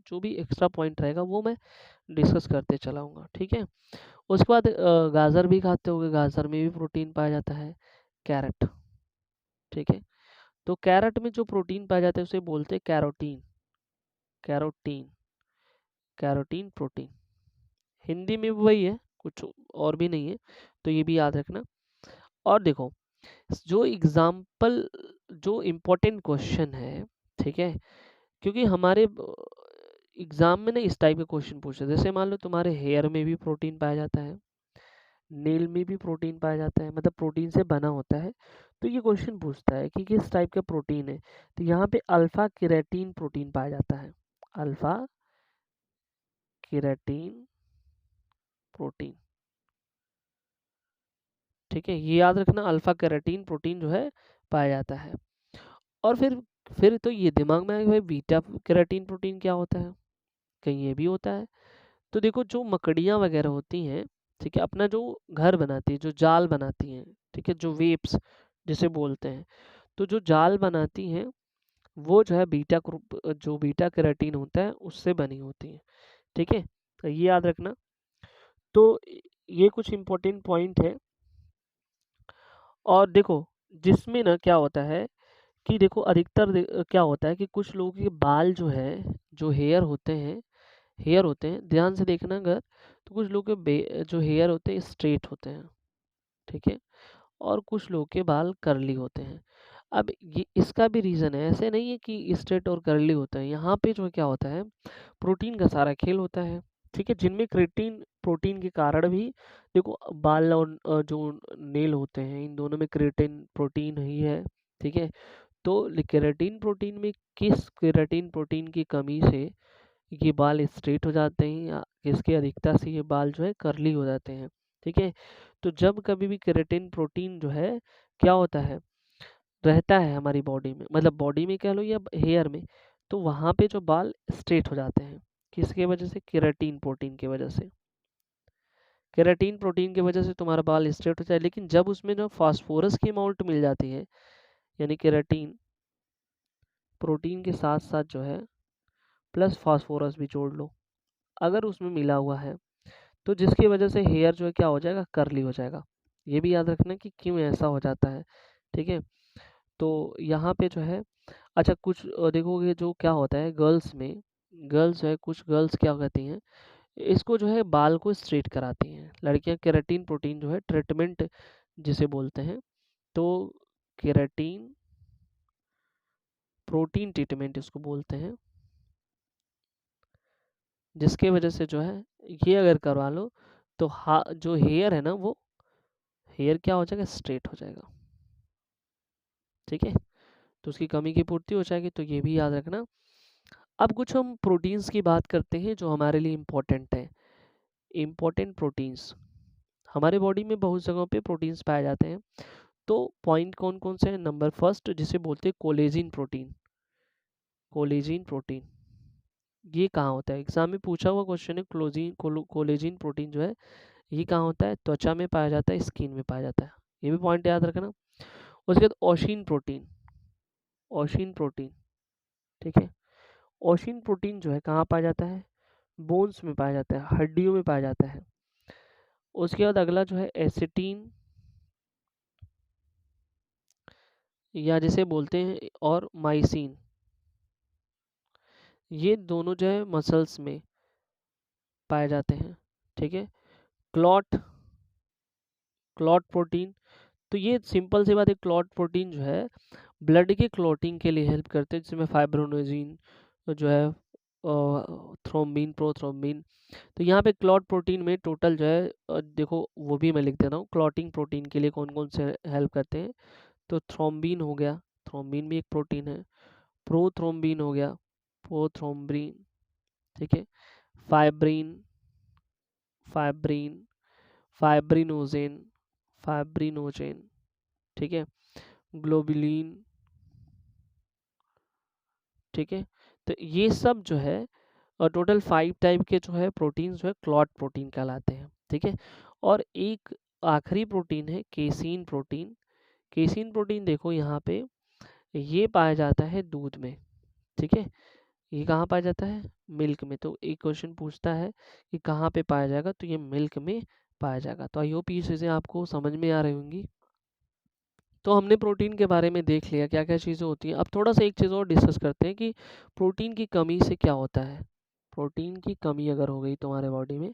जो भी एक्स्ट्रा पॉइंट रहेगा वो मैं डिस्कस करते चलाऊँगा, ठीक है। उसके बाद गाजर भी खाते होंगे, गाजर में भी प्रोटीन पाया जाता है, कैरेट, ठीक है। तो कैरेट में जो प्रोटीन पाया जाता है उसे बोलते हैं carotene, carotene, carotene protein, Hindi में भी वही है, कुछ और भी नहीं है, तो ये भी याद रखना। और देखो जो एग्जाम्पल, जो इम्पोर्टेंट क्वेश्चन है, ठीक है, क्योंकि हमारे एग्जाम में ना इस टाइप के क्वेश्चन पूछे, जैसे मान लो तुम्हारे हेयर में भी प्रोटीन पाया जाता है, नेल में भी प्रोटीन पाया जाता है, मतलब प्रोटीन से बना होता है। तो ये क्वेश्चन पूछता है कि किस टाइप का प्रोटीन है, तो यहाँ पे अल्फा केराटीन प्रोटीन पाया जाता है, अल्फा केराटीन प्रोटीन, ठीक है, ये याद रखना, अल्फा केराटीन प्रोटीन जो है पाया जाता है। और फिर तो ये दिमाग में आएगा भाई बीटा केराटीन प्रोटीन क्या होता है, कहीं ये भी होता है। तो देखो जो मकड़ियाँ वगैरह होती हैं, ठीक है, अपना जो घर बनाती है, जो जाल बनाती हैं, ठीक है, जो वेब्स जिसे बोलते हैं, तो जो जाल बनाती हैं वो जो है बीटा ग्रुप, जो बीटा केराटीन होता है उससे बनी होती है, ठीक है, तो ये याद रखना। तो ये कुछ इम्पोर्टेंट पॉइंट है। और देखो जिसमें ना क्या होता है कि देखो अधिकतर क्या होता है कि कुछ लोगों के बाल जो है, जो हेयर होते हैं, ध्यान से देखना अगर, तो कुछ लोगों के जो हेयर होते हैं स्ट्रेट होते हैं, ठीक है, और कुछ लोगों के बाल कर्ली होते हैं। अब ये इसका भी रीज़न है, ऐसे नहीं है कि स्ट्रेट और कर्ली होता है, यहाँ पे जो क्या होता है प्रोटीन का सारा खेल होता है, ठीक है, जिनमें क्रिएटिन प्रोटीन के कारण भी देखो बाल और जो नेल होते हैं इन दोनों में क्रिएटिन प्रोटीन ही है, ठीक है। तो केराटिन प्रोटीन में किस केराटिन प्रोटीन की कमी से ये बाल स्ट्रेट हो जाते हैं या किसकी अधिकता से ये बाल जो है कर्ली हो जाते हैं, ठीक है। तो जब कभी भी केराटिन प्रोटीन जो है क्या होता है रहता है हमारी बॉडी में, मतलब बॉडी में कह लो या हेयर में, तो वहाँ पे जो बाल स्ट्रेट हो जाते हैं किसके वजह से, केराटिन प्रोटीन की वजह से। केराटिन प्रोटीन की वजह से तुम्हारा बाल स्ट्रेट हो जाए, लेकिन जब उसमें जो फास्फोरस की अमाउंट मिल जाती है, यानी केराटिन प्रोटीन के साथ साथ जो है प्लस फास्फोरस भी जोड़ लो, अगर उसमें मिला हुआ है, तो जिसकी वजह से हेयर जो है क्या हो जाएगा, कर्ली हो जाएगा। ये भी याद रखना कि क्यों ऐसा हो जाता है, ठीक है। तो यहाँ पे जो है अच्छा कुछ देखोगे जो क्या होता है गर्ल्स में, गर्ल्स है, कुछ गर्ल्स क्या कहती हैं, इसको जो है बाल को स्ट्रेट कराती हैं लड़कियां, केराटिन प्रोटीन जो है ट्रीटमेंट जिसे बोलते हैं, तो केराटिन प्रोटीन ट्रीटमेंट इसको बोलते हैं, जिसके वजह से जो है ये अगर करवा लो तो जो हेयर है ना वो हेयर क्या हो जाएगा, स्ट्रेट हो जाएगा, ठीक है, तो उसकी कमी की पूर्ति हो जाएगी, तो ये भी याद रखना। अब कुछ हम प्रोटीन्स की बात करते हैं जो हमारे लिए इम्पोर्टेंट है। इम्पोर्टेंट प्रोटीन्स, हमारे बॉडी में बहुत जगहों पे प्रोटीन्स पाए जाते हैं, तो पॉइंट कौन कौन से हैं, नंबर फर्स्ट जिसे बोलते हैं कोलेजिन प्रोटीन, कोलेजिन प्रोटीन ये कहाँ होता है, एग्जाम में पूछा हुआ क्वेश्चन है, कोलेजिन प्रोटीन जो है ये कहाँ होता है, त्वचा में पाया जाता है, स्किन में पाया जाता है, ये भी पॉइंट याद रखना। उसके बाद ओशिन प्रोटीन, ओशिन प्रोटीन, ठीक है, ओशिन प्रोटीन जो है कहाँ पाया जाता है, बोन्स में पाया जाता है, हड्डियों में पाया जाता है। उसके बाद अगला जो है एसिटीन या जिसे बोलते हैं और माइसिन, ये दोनों जो है मसल्स में पाए जाते हैं, ठीक है। क्लॉट, क्लॉट प्रोटीन, तो ये सिंपल सी बात है, क्लॉट प्रोटीन जो है ब्लड के क्लॉटिंग के लिए हेल्प करते हैं, जिसमें फाइब्रोनोजिन जो है थ्रोम्बिन, प्रोथ्रोम्बिन, तो यहाँ पे क्लॉट प्रोटीन में टोटल जो है देखो वो भी मैं लिख दे रहा हूँ, क्लॉटिंग प्रोटीन के लिए कौन कौन से हेल्प करते हैं, तो थ्रोम्बिन हो गया, थ्रोम्बिन भी एक प्रोटीन है, प्रोथ्रोम्बिन हो गया, प्रोथ्रोम्बिन, ठीक है, फाइब्रिन, फाइब्रिन, फाइब्रिनोजेन, फाइब्रिनोजेन, ठीक है, ग्लोबुलिन, ठीक है। तो ये सब जो है और टोटल 5 टाइप के जो है प्रोटीन जो है क्लॉट प्रोटीन कहलाते हैं, ठीक है। और एक आखिरी प्रोटीन है केसीन प्रोटीन, केसीन प्रोटीन देखो यहाँ पे ये पाया जाता है दूध में, ठीक है, ये कहाँ पाया जाता है, मिल्क में। तो एक क्वेश्चन पूछता है कि कहाँ पे पाया जाएगा, तो ये मिल्क में पाया जाएगा। तो आई होप ये चीज़ें आपको समझ में आ रही होंगी। तो हमने प्रोटीन के बारे में देख लिया क्या क्या चीज़ें होती हैं। अब थोड़ा सा एक चीज़ और डिस्कस करते हैं कि प्रोटीन की कमी से क्या होता है। प्रोटीन की कमी अगर हो गई तुम्हारे बॉडी में,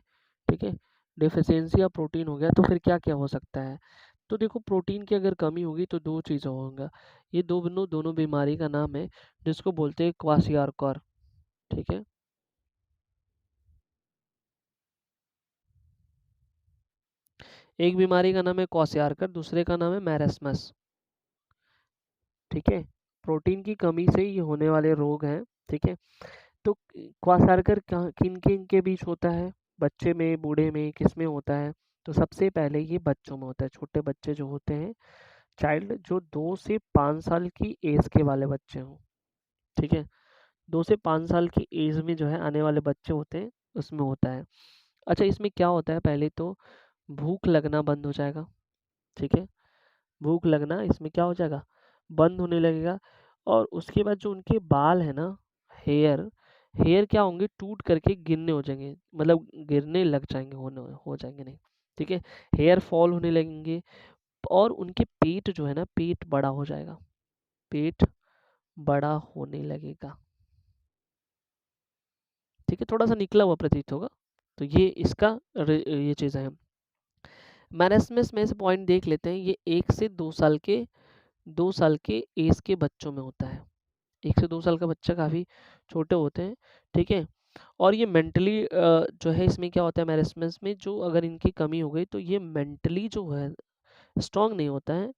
ठीक है, डिफिशियंसी ऑफ प्रोटीन हो गया तो फिर क्या क्या हो सकता है। तो देखो प्रोटीन की अगर कमी होगी तो दो चीज़ें होंगी। ये दोनों दोनों बीमारी का नाम है जिसको बोलते हैं क्वाशियारकर। ठीक है, एक बीमारी का नाम है क्वाशियारकर, दूसरे का नाम है मैरस्मस। ठीक है, प्रोटीन की कमी से ये होने वाले रोग हैं। ठीक है, तो क्वासारकर किन किन के बीच होता है, बच्चे में, बूढ़े में, किस में होता है। तो सबसे पहले ये बच्चों में होता है, छोटे बच्चे जो होते हैं, चाइल्ड, जो 2 से 5 साल की एज के वाले बच्चे हों। ठीक है, 2 से 5 साल की एज में जो है आने वाले बच्चे होते हैं, उसमें होता है। अच्छा, इसमें क्या होता है, पहले तो भूख लगना बंद हो जाएगा। ठीक है, भूख लगना इसमें क्या हो जाएगा, बंद होने लगेगा। और उसके बाद जो उनके बाल है ना, हेयर, हेयर क्या होंगे, टूट करके गिरने हो जाएंगे, मतलब गिरने लग जाएंगे, होने हो जाएंगे नहीं। ठीक है, हेयर फॉल होने लगेंगे। और उनके पेट जो है ना, पेट बड़ा हो जाएगा, पेट बड़ा होने लगेगा। ठीक है, थोड़ा सा निकला हुआ प्रतीत होगा। तो ये इसका ये चीज़ है। मैनसमेस में से पॉइंट देख लेते हैं, ये 1 से 2 साल के 2 साल के एज के बच्चों में होता है। 1 से 2 साल का बच्चा काफ़ी छोटे होते हैं। ठीक है, और ये मेंटली जो है, इसमें क्या होता है मैरस्मस में, जो अगर इनकी कमी हो गई तो ये मेंटली जो है स्ट्रांग नहीं होता है।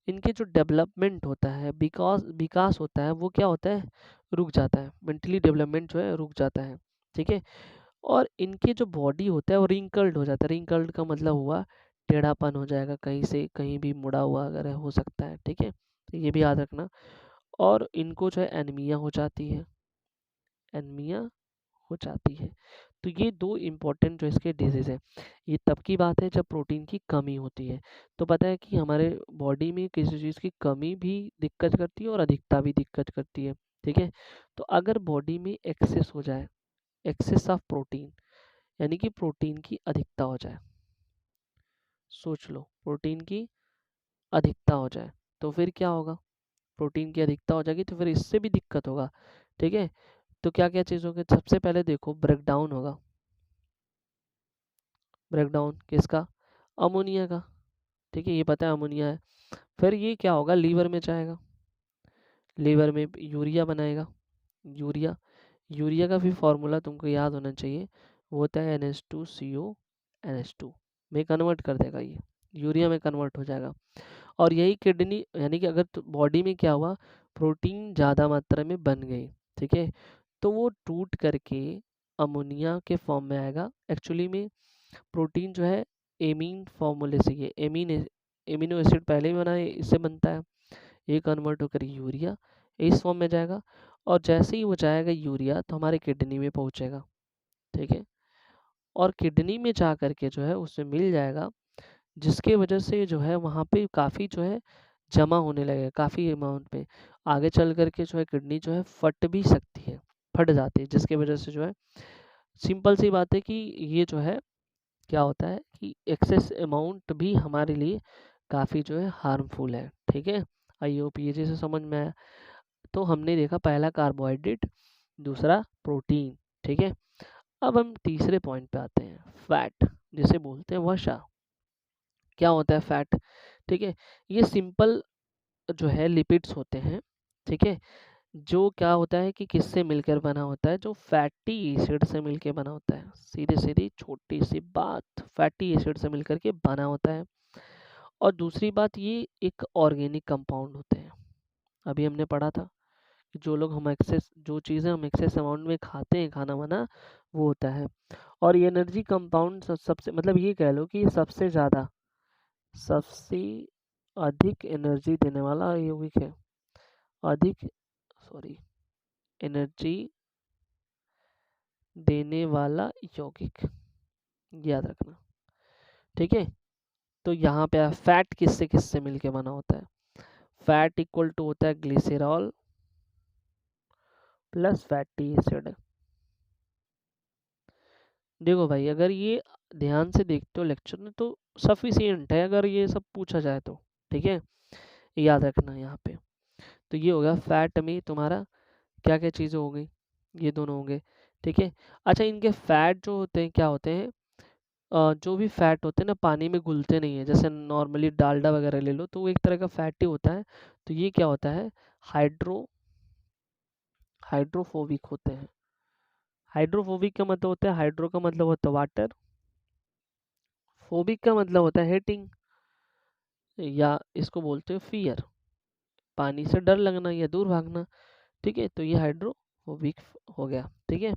इनके जो डेवलपमेंट होता है, विकास विकास होता है, वो क्या होता है, रुक जाता है। मेंटली डेवलपमेंट जो है रुक जाता है। ठीक है, और इनके जो बॉडी होता है वो रिंकल्ड हो जाता है। रिंकल्ड का मतलब हुआ टेढ़ापन हो जाएगा, कहीं से कहीं भी मुड़ा हुआ अगर हो सकता है। ठीक है, तो ये भी याद रखना। और इनको जो है एनीमिया हो जाती है, एनीमिया हो जाती है। तो ये दो इम्पोर्टेंट जो इसके डिजीज़ हैं। ये तब की बात है जब प्रोटीन की कमी होती है। तो पता है कि हमारे बॉडी में किसी चीज़ की कमी भी दिक्कत करती है और अधिकता भी दिक्कत करती है। ठीक है, तो अगर बॉडी में एक्सेस हो जाए, एक्सेस ऑफ प्रोटीन, यानी कि प्रोटीन की अधिकता हो जाए, सोच लो प्रोटीन की अधिकता हो जाए, तो फिर क्या होगा, प्रोटीन की अधिकता हो जाएगी तो फिर इससे भी दिक्कत होगा। ठीक है, तो क्या क्या चीज़ होगी, सबसे पहले देखो ब्रेकडाउन होगा। ब्रेकडाउन किसका, अमोनिया का। ठीक है, ये पता है अमोनिया है। फिर ये क्या होगा, लीवर में जाएगा, लीवर में यूरिया बनाएगा। यूरिया, यूरिया का भी फॉर्मूला तुमको याद होना चाहिए, वो होता है NH2CO NH2 में कन्वर्ट कर देगा, ये यूरिया में कन्वर्ट हो जाएगा। और यही किडनी, यानी कि अगर बॉडी में क्या हुआ, प्रोटीन ज़्यादा मात्रा में बन गई, ठीक है, तो वो टूट करके अमोनिया के फॉर्म में आएगा। एक्चुअली में प्रोटीन जो है एमीन फॉर्मूले से, ये एमिनो एसिड पहले ही बना है, इससे बनता है। ये कन्वर्ट होकर यूरिया इस फॉर्म में जाएगा, और जैसे ही वो जाएगा यूरिया तो हमारे किडनी में पहुंचेगा। ठीक है, और किडनी में जा करके जो है उससे मिल जाएगा, जिसके वजह से जो है वहाँ पे काफ़ी जो है जमा होने लगेगा, काफ़ी अमाउंट में। आगे चल करके जो है किडनी जो है फट भी सकती है, फट जाती है, जिसके वजह से जो है सिंपल सी बात है कि ये जो है क्या होता है कि एक्सेस अमाउंट भी हमारे लिए काफ़ी जो है हार्मफुल है। ठीक है, आई होप ये चीज़ समझ में आया। तो हमने देखा पहला कार्बोहाइड्रेट, दूसरा प्रोटीन। ठीक है, अब हम तीसरे पॉइंट पे आते हैं, फैट, जिसे बोलते हैं वसा। क्या होता है फैट, ठीक है, ये सिंपल जो है लिपिड्स होते हैं। ठीक है, जो क्या होता है कि किससे मिलकर बना होता है, जो फैटी एसिड से मिलकर बना होता है। सीधी सीधी छोटी सी बात, फैटी एसिड से मिलकर के बना होता है। और दूसरी बात, ये एक ऑर्गेनिक कंपाउंड होते हैं। अभी हमने पढ़ा था कि जो लोग हम एक्सेस, जो चीज़ें हम एक्सेस अमाउंट में खाते हैं, खाना वाना, वो होता है। और ये एनर्जी कंपाउंड सबसे, मतलब ये कह लो कि सबसे ज़्यादा, सबसे अधिक एनर्जी देने वाला यौगिक है। अधिक, सॉरी, एनर्जी देने वाला यौगिक, याद रखना। ठीक है, तो यहाँ पे फैट किससे किससे मिलके बना होता है, फैट इक्वल टू होता है ग्लिसरॉल प्लस फैटी एसिड। देखो भाई, अगर ये ध्यान से देखते हो लेक्चर में तो सफिशियंट है, अगर ये सब पूछा जाए तो। ठीक है, याद रखना यहाँ पे। तो ये होगा फैट में तुम्हारा क्या क्या चीज़ें हो गई, ये दोनों होंगे। ठीक है, अच्छा, इनके फैट जो होते हैं क्या होते हैं, जो भी फैट होते हैं ना पानी में घुलते नहीं है, जैसे नॉर्मली डालडा वगैरह ले लो तो वो एक तरह का फैट ही होता है। तो ये क्या होता है, हाइड्रोफोबिक होते हैं। हाइड्रोफोबिक का मतलब होता है, हाइड्रो का मतलब होता है वाटर, फोबिक का मतलब होता है हेटिंग, या इसको बोलते हैं फियर, पानी से डर लगना या दूर भागना। ठीक है, तो ये हाइड्रोफोबिक हो गया। ठीक है,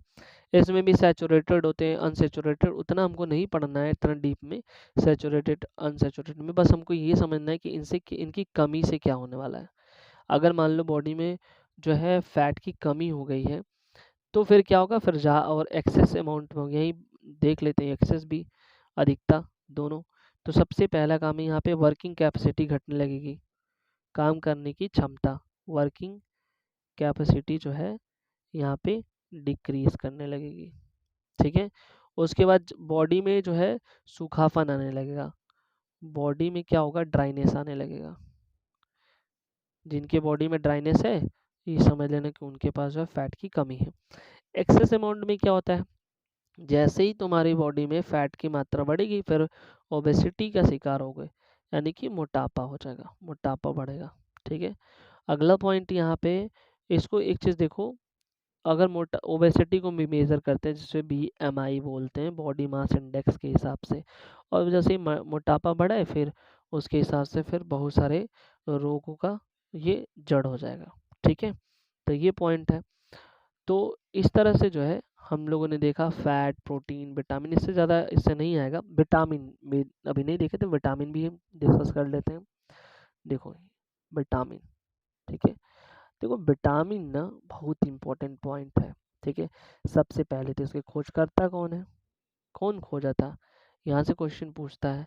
इसमें भी सैचुरेटेड होते हैं, अनसैचुरेटेड, उतना हमको नहीं पढ़ना है इतना डीप में, सैचुरेटेड अनसैचुरेटेड में, बस हमको ये समझना है कि इनकी कमी से क्या होने वाला है। अगर मान लो बॉडी में जो है फैट की कमी हो गई है तो फिर क्या होगा, फिर जा और एक्सेस अमाउंट में हो गया, यही देख लेते हैं एक्सेस भी अधिकता दोनों। तो सबसे पहला काम है यहाँ पे वर्किंग कैपेसिटी घटने लगेगी, काम करने की क्षमता, वर्किंग कैपेसिटी जो है यहाँ पे डिक्रीज करने लगेगी। ठीक है, उसके बाद बॉडी में जो है सूखापन आने लगेगा, बॉडी में क्या होगा, ड्राइनेस आने लगेगा। जिनके बॉडी में ड्राइनेस है ये समझ लेना कि उनके पास जो है फैट की कमी है। एक्सेस अमाउंट में क्या होता है, जैसे ही तुम्हारी बॉडी में फैट की मात्रा बढ़ेगी फिर ओबेसिटी का शिकार हो गए, यानी कि मोटापा हो जाएगा, मोटापा बढ़ेगा। ठीक है, अगला पॉइंट यहाँ पे, इसको एक चीज़ देखो, अगर मोटा ओबेसिटी को भी मेज़र करते हैं जिसे BMI बोलते हैं, बॉडी मास इंडेक्स के हिसाब से, और जैसे ही मोटापा बढ़ा है फिर उसके हिसाब से फिर बहुत सारे रोगों का ये जड़ हो जाएगा। ठीक है, तो ये पॉइंट है। तो इस तरह से जो है हम लोगों ने देखा फैट, प्रोटीन, विटामिन, इससे ज़्यादा इससे नहीं आएगा। विटामिन भी अभी नहीं देखे तो विटामिन भी हम डिस्कस कर लेते हैं। देखो विटामिन, ठीक है, देखो विटामिन ना बहुत इंपॉर्टेंट पॉइंट है। ठीक है, सबसे पहले तो इसके खोजकर्ता कौन है, कौन खोजा था, यहाँ से क्वेश्चन पूछता है।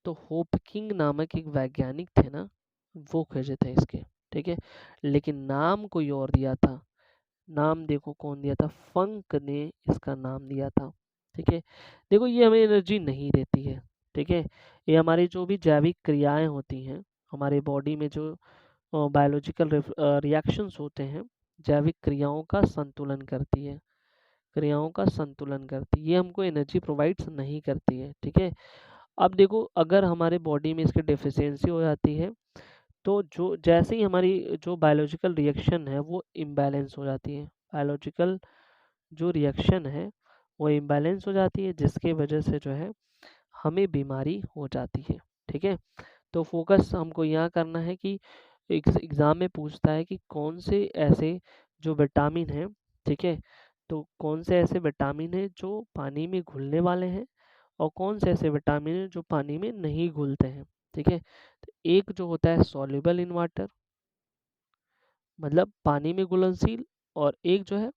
तो होपकिंग नामक एक वैज्ञानिक थे ना, वो खोजे थे इसके। ठीक है, लेकिन नाम कोई और दिया था, नाम देखो कौन दिया था, फंक ने इसका नाम दिया था। ठीक है, देखो ये हमें एनर्जी नहीं देती है। ठीक है, ये हमारी जो भी जैविक क्रियाएं होती हैं, हमारे बॉडी में जो बायोलॉजिकल रिएक्शंस होते हैं, जैविक क्रियाओं का संतुलन करती है, क्रियाओं का संतुलन करती है, ये हमको एनर्जी प्रोवाइड्स नहीं करती है। ठीक है, अब देखो अगर हमारे बॉडी में इसकी डेफिशिएंसी हो जाती है तो जो जैसे ही हमारी जो बायोलॉजिकल रिएक्शन है वो इम्बैलेंस हो जाती है, बायोलॉजिकल जो रिएक्शन है वो इम्बैलेंस हो जाती है, जिसके वजह से जो है हमें बीमारी हो जाती है। ठीक है, तो फोकस हमको यहाँ करना है कि एग्ज़ाम में पूछता है कि कौन से ऐसे जो विटामिन हैं, ठीक है, तो कौन से ऐसे विटामिन हैं जो पानी में घुलने वाले हैं और कौन से ऐसे विटामिन हैं जो पानी में नहीं घुलते हैं। ठीक है, तो एक जो होता है सॉल्युबल इन वाटर, मतलब पानी में घुलनशील, और एक जो है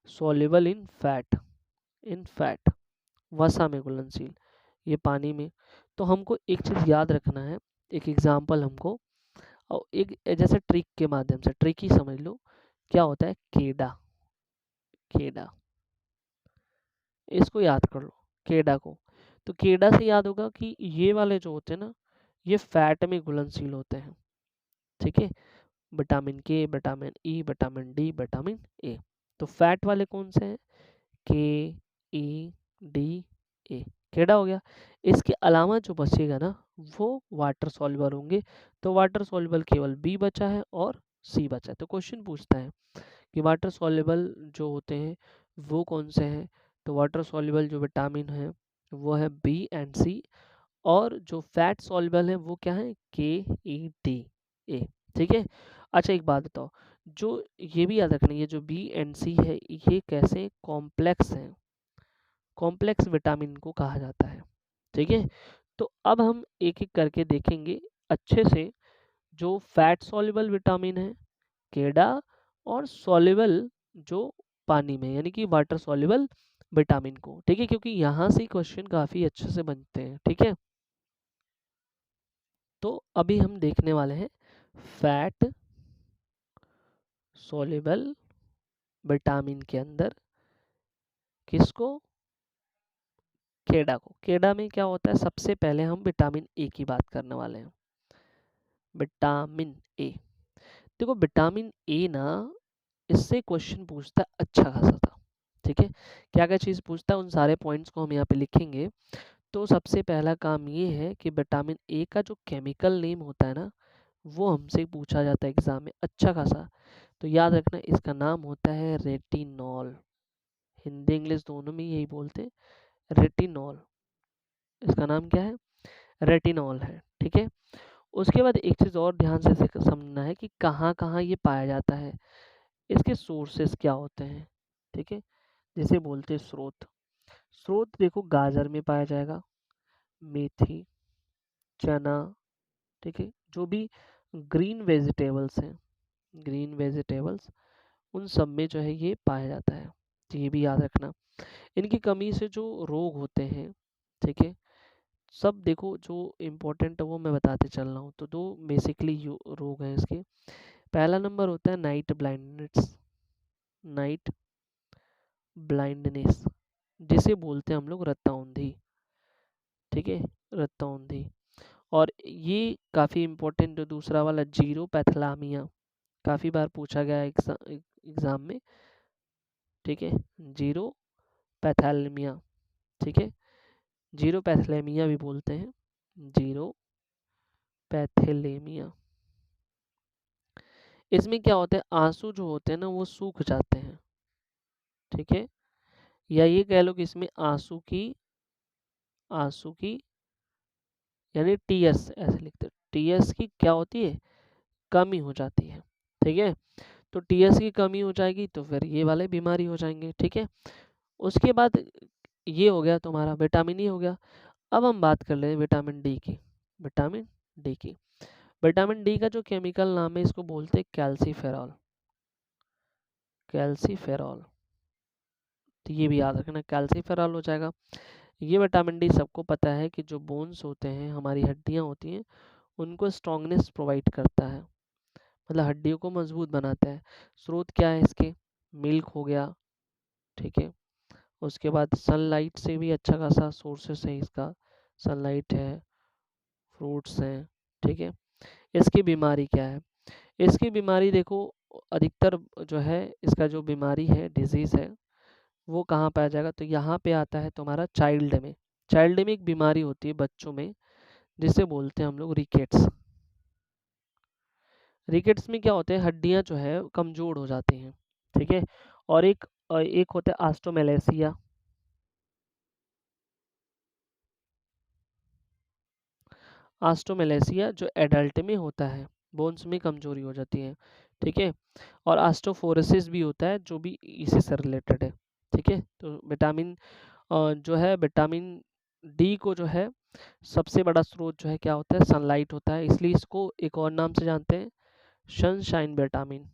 सॉल्युबल इन फैट, वसा में घुलनशील, ये पानी में। तो हमको एक चीज़ याद रखना है, एक एग्जाम्पल हमको, और एक जैसे ट्रिक के माध्यम से, ट्रिक ही समझ लो, क्या होता है केडा, केडा, इसको याद कर लो, केडा को। तो केडा से याद होगा कि ये वाले जो होते हैं ना ये फैट में घुलनशील होते हैं। ठीक है, विटामिन के, vitamin E, vitamin D, vitamin A. तो फैट वाले कौन से हैं, के, ई, डी, ए, केडा हो गया। इसके अलावा जो बचेगा ना वो वाटर सॉल्युबल होंगे, तो वाटर सॉल्युबल केवल बी बचा है और सी बचा है। तो क्वेश्चन पूछता है कि वाटर सॉल्युबल जो होते हैं वो कौन से हैं, तो वाटर सॉल्युबल जो विटामिन है वो है बी एंड सी, और जो फैट सॉल्युबल है वो क्या है, के, ई, डी, ए। ठीक है, अच्छा एक बात बताओ, जो ये भी याद रखना, ये जो बी एंड सी है ये कैसे कॉम्प्लेक्स हैं, कॉम्प्लेक्स विटामिन को कहा जाता है। ठीक है, तो अब हम एक एक करके देखेंगे अच्छे से, जो फैट सॉल्युबल विटामिन है केडा, और सॉल्युबल जो पानी में यानी कि वाटर सॉल्युबल विटामिन को। ठीक है, क्योंकि यहाँ से क्वेश्चन काफ़ी अच्छे से बनते हैं। ठीक है, तो अभी हम देखने वाले हैं फैट सॉल्युबल विटामिन के अंदर किसको, केडा को। केडा में क्या होता है, सबसे पहले हम विटामिन ए की बात करने वाले हैं, विटामिन ए। देखो विटामिन ए ना, इससे क्वेश्चन पूछता है अच्छा खासा था। ठीक है, क्या क्या चीज़ पूछता है उन सारे पॉइंट्स को हम यहाँ पे लिखेंगे। तो सबसे पहला काम ये है कि विटामिन ए का जो केमिकल नेम होता है ना, वो हमसे पूछा जाता है एग्जाम में अच्छा खासा। तो याद रखना, इसका नाम होता है रेटिनॉल। हिंदी इंग्लिश दोनों में यही बोलते हैं, रेटिनॉल। इसका नाम क्या है? रेटिनॉल है। ठीक है। उसके बाद एक चीज़ और ध्यान से समझना है कि कहाँ कहाँ ये पाया जाता है, इसके सोर्सेस क्या होते हैं। ठीक है। जैसे बोलते हैं स्रोत। स्रोत देखो, गाजर में पाया जाएगा, मेथी, चना, ठीक है, जो भी ग्रीन वेजिटेबल्स हैं, ग्रीन वेजिटेबल्स, उन सब में जो है ये पाया जाता है। तो ये भी याद रखना। इनकी कमी से जो रोग होते हैं, ठीक है, सब देखो जो इम्पोर्टेंट है वो मैं बताते चल रहा हूँ। तो दो बेसिकली रोग हैं इसके। पहला नंबर होता है नाइट ब्लाइंडनेस, नाइट ब्लाइंडनेस, जिसे बोलते हैं हम लोग रत्ता औंधी। ठीक है, रत्ता औंधी। और ये काफ़ी इम्पोर्टेंट जो दूसरा वाला जीरो पैथलामिया, काफ़ी बार पूछा गया है एग्ज़ाम में। ठीक है, जीरो पैथैलेमिया। ठीक है, जीरो पैथलेमिया भी बोलते हैं, जीरो पैथेलेमिया। इसमें क्या होता है, आंसू जो होते हैं ना वो सूख जाते हैं। ठीक है, या ये कह लो कि इसमें आंसू की यानी टीएस ऐसे लिखते हैं, टीएस की क्या होती है, कमी हो जाती है। ठीक है, तो टीएस की कमी हो जाएगी तो फिर ये वाले बीमारी हो जाएंगे। ठीक है, उसके बाद ये हो गया तुम्हारा विटामिन ई हो गया। अब हम बात कर ले विटामिन डी की। विटामिन डी की, विटामिन डी का जो केमिकल नाम है इसको बोलते हैं कैल्सीफेरॉल। कैल्सीफेरॉल, तो ये भी याद रखना, कैल्सीफेरॉल हो जाएगा। ये विटामिन डी सबको पता है कि जो बोन्स होते हैं, हमारी हड्डियां होती हैं, उनको स्ट्रॉन्गनेस प्रोवाइड करता है, मतलब हड्डियों को मजबूत बनाता है। स्रोत क्या है इसके, मिल्क हो गया। ठीक है, उसके बाद सनलाइट से भी अच्छा खासा सोर्सेस है इसका, सनलाइट है, फ्रूट्स हैं। ठीक है, इसकी बीमारी क्या है, इसकी बीमारी देखो, अधिकतर जो है इसका जो बीमारी है, डिजीज़ है, वो कहाँ पाया जाएगा, तो यहाँ पे आता है तुम्हारा चाइल्ड में। चाइल्ड में एक बीमारी होती है बच्चों में, जिसे बोलते हैं हम लोग रिकेट्स। रिकेट्स में क्या होता है, हड्डियाँ जो है कमज़ोर हो जाती हैं। ठीक है, और एक होता है ऑस्टोमेलेसिया। ऑस्टोमेलेसिया जो एडल्ट में होता है, बोन्स में कमजोरी हो जाती है। ठीक है, और ऑस्टोफोरोसिस भी होता है जो भी इसी से रिलेटेड है। ठीक है, तो विटामिन जो है विटामिन डी को जो है सबसे बड़ा स्रोत जो है क्या होता है, सनलाइट होता है, इसलिए इसको एक और नाम से जानते हैं, सनशाइन विटामिन।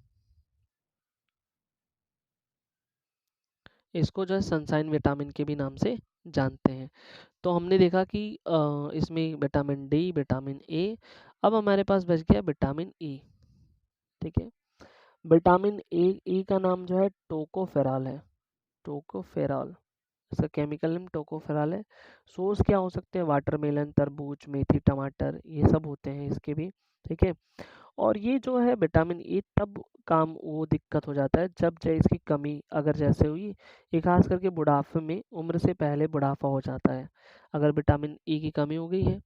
इसको जो है सनशाइन विटामिन के भी नाम से जानते हैं। तो हमने देखा कि इसमें विटामिन डी, विटामिन ए, अब हमारे पास बच गया विटामिन ई। ठीक है, विटामिन ए, ई का नाम जो है टोकोफेरॉल है, टोकोफेरॉल, इसका केमिकल नेम टोकोफेरॉल है। सोर्स क्या हो सकते हैं, वाटरमेलन, तरबूज, मेथी, टमाटर, ये सब होते हैं इसके भी। ठीक है, और ये जो है विटामिन ए तब काम वो दिक्कत हो जाता है जब जैसे इसकी कमी अगर जैसे हुई, ये खास करके बुढ़ापे में, उम्र से पहले बुढ़ापा हो जाता है अगर विटामिन ई की कमी हो गई है।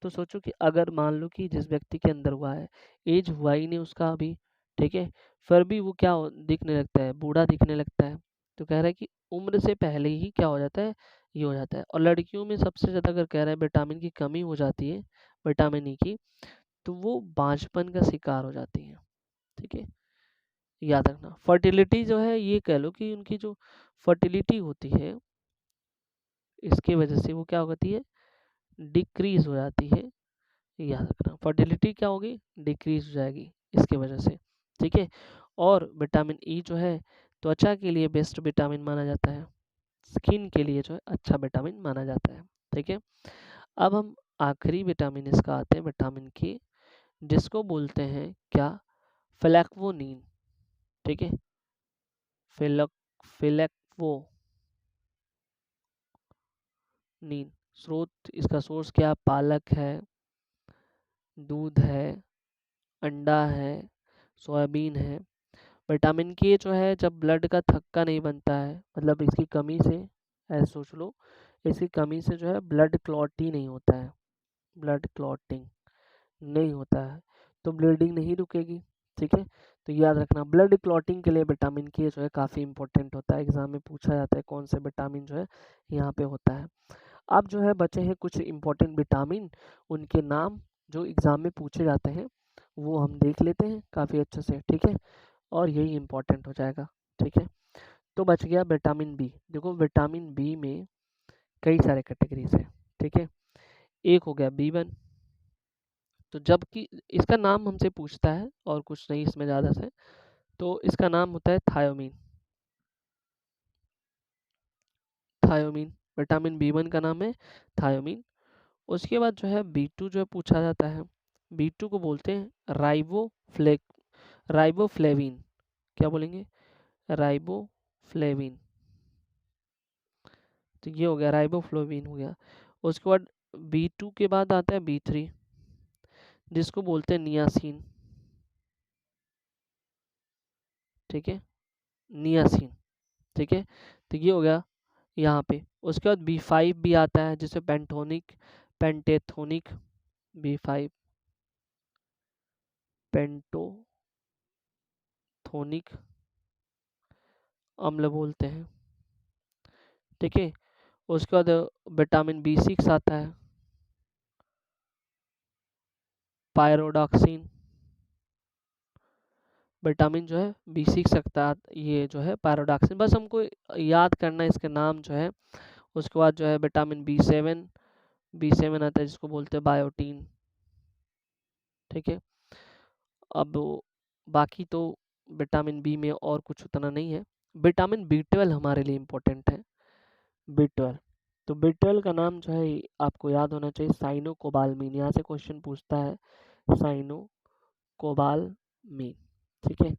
तो सोचो कि अगर मान लो कि जिस व्यक्ति के अंदर हुआ है, एज हुआ ही नहीं उसका अभी, ठीक है, फिर भी वो क्या दिखने लगता है, बूढ़ा दिखने लगता है। तो कह रहा है कि उम्र से पहले ही क्या हो जाता है, ये हो जाता है। और लड़कियों में सबसे ज़्यादा अगर कह रहा है विटामिन की कमी हो जाती है, विटामिन ई की, तो वो बांझपन का शिकार हो जाती हैं। ठीक है, याद रखना। फर्टिलिटी जो है, ये कह लो कि उनकी जो फर्टिलिटी होती है, इसकी वजह से वो क्या होती है, डिक्रीज हो जाती है। याद रखना, फर्टिलिटी क्या होगी, डिक्रीज हो जाएगी इसकी वजह से। ठीक है, और विटामिन ई जो है त्वचा के लिए बेस्ट विटामिन माना जाता है, स्किन के लिए जो है अच्छा विटामिन माना जाता है। ठीक है, अब हम आखिरी विटामिन इसका आते हैं, विटामिन के, जिसको बोलते हैं क्या, फ्लैक्वोनीन। ठीक है, फिलक फिलेक्वोनीन। स्रोत, इसका सोर्स क्या, पालक है, दूध है, अंडा है, सोयाबीन है। विटामिन के जो है जब ब्लड का थक्का नहीं बनता है, मतलब इसकी कमी से, ऐसे सोच लो, इसकी कमी से जो है ब्लड क्लॉट ही नहीं होता है, ब्लड क्लॉटिंग नहीं होता है, तो ब्लीडिंग नहीं रुकेगी। ठीक है, तो याद रखना ब्लड क्लॉटिंग के लिए विटामिन के जो है काफ़ी इंपॉर्टेंट होता है, एग्जाम में पूछा जाता है कौन से विटामिन जो है यहाँ पे होता है। अब जो है बचे हैं कुछ इंपॉर्टेंट विटामिन, उनके नाम जो एग्जाम में पूछे जाते हैं वो हम देख लेते हैं काफ़ी अच्छे से। ठीक है, और यही इंपॉर्टेंट हो जाएगा। ठीक है, तो बच गया विटामिन बी। देखो विटामिन बी में कई सारे कैटेगरीज है। ठीक है, एक हो गया B1, तो जबकि इसका नाम हमसे पूछता है और कुछ नहीं इसमें ज़्यादा से, तो इसका नाम होता है थायोमीन। थायोमीन, विटामिन B1 का नाम है थायोमीन। उसके बाद जो है B2 जो है पूछा जाता है, B2 को बोलते हैं राइबोफ्लेविन। क्या बोलेंगे? राइबोफ्लेविन। तो ये हो गया, राइबोफ्लेविन हो गया। उसके बाद B2 के बाद आता है B3, जिसको बोलते हैं नियासिन। ठीक है, नियासिन। ठीक है, तो ये हो गया यहाँ पे। उसके बाद B5 भी आता है, जिसे पेंटेथोनिक B5 पेंटोथोनिक अम्ल बोलते हैं। ठीक है, उसके बाद विटामिन B6 आता है, पायरोडॉक्सिन। विटामिन जो है B6 सकता है, ये जो है पायरोडॉक्सिन, बस हमको याद करना है इसके नाम जो है। उसके बाद जो है विटामिन B7 आता है, जिसको बोलते हैं बायोटीन। ठीक है, अब बाकी तो विटामिन बी में और कुछ उतना नहीं है। विटामिन B12 हमारे लिए इम्पोर्टेंट है, B12। तो B12 का नाम जो है आपको याद होना चाहिए, साइनोकोबाल्मीन। यहाँ से क्वेश्चन पूछता है साइनोकोबाल्मीन। ठीक है,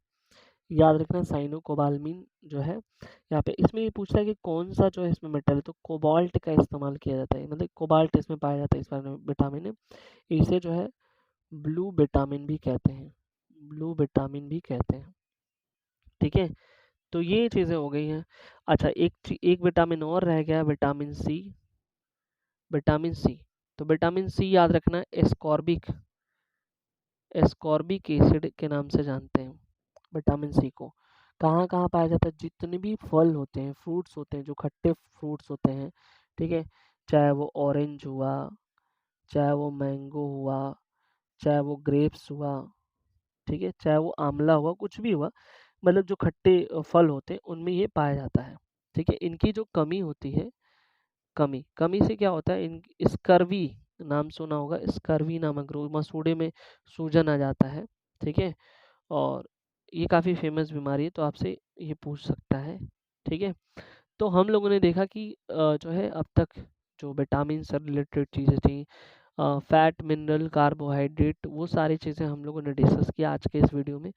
याद रखना साइनोकोबाल्मीन जो है यहाँ पे। इसमें ये पूछता है कि कौन सा जो है इसमें मेटल है, तो कोबाल्ट का इस्तेमाल किया जाता है, मतलब कोबाल्ट इसमें पाया जाता है इस बारे में विटामिन है। इसे जो है ब्लू विटामिन भी कहते हैं, ब्लू विटामिन भी कहते हैं। ठीक है, तो ये चीज़ें हो गई हैं। अच्छा, एक विटामिन और रह गया, विटामिन सी। विटामिन सी, तो विटामिन सी याद रखना एस्कॉर्बिक एस्कॉर्बिक एसिड के नाम से जानते हैं विटामिन सी को। कहाँ कहाँ पाया जाता है? जितने भी फल होते हैं, फ्रूट्स होते हैं, जो खट्टे फ्रूट्स होते हैं, ठीक है, चाहे वो ऑरेंज हुआ, चाहे वो मैंगो हुआ, चाहे वो ग्रेप्स हुआ, ठीक है, चाहे वो आंवला हुआ, कुछ भी हुआ, मतलब जो खट्टे फल होते हैं उनमें ये पाया जाता है। ठीक है, इनकी जो कमी होती है, कमी कमी से क्या होता है, इन स्कर्वी नाम सुना होगा, स्कर्वी नामक रोग, मसूड़े में सूजन आ जाता है। ठीक है, और ये काफ़ी फेमस बीमारी है, तो आपसे ये पूछ सकता है। ठीक है, तो हम लोगों ने देखा कि जो है अब तक जो विटामिन से रिलेटेड चीज़ें थी, फैट, मिनरल, कार्बोहाइड्रेट, वो सारी चीज़ें हम लोगों ने डिस्कस किया आज के इस वीडियो में।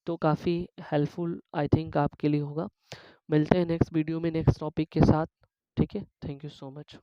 तो काफ़ी हेल्पफुल आई थिंक आपके लिए होगा। मिलते हैं नेक्स्ट वीडियो में नेक्स्ट टॉपिक के साथ। ठीक है, थैंक यू सो मच।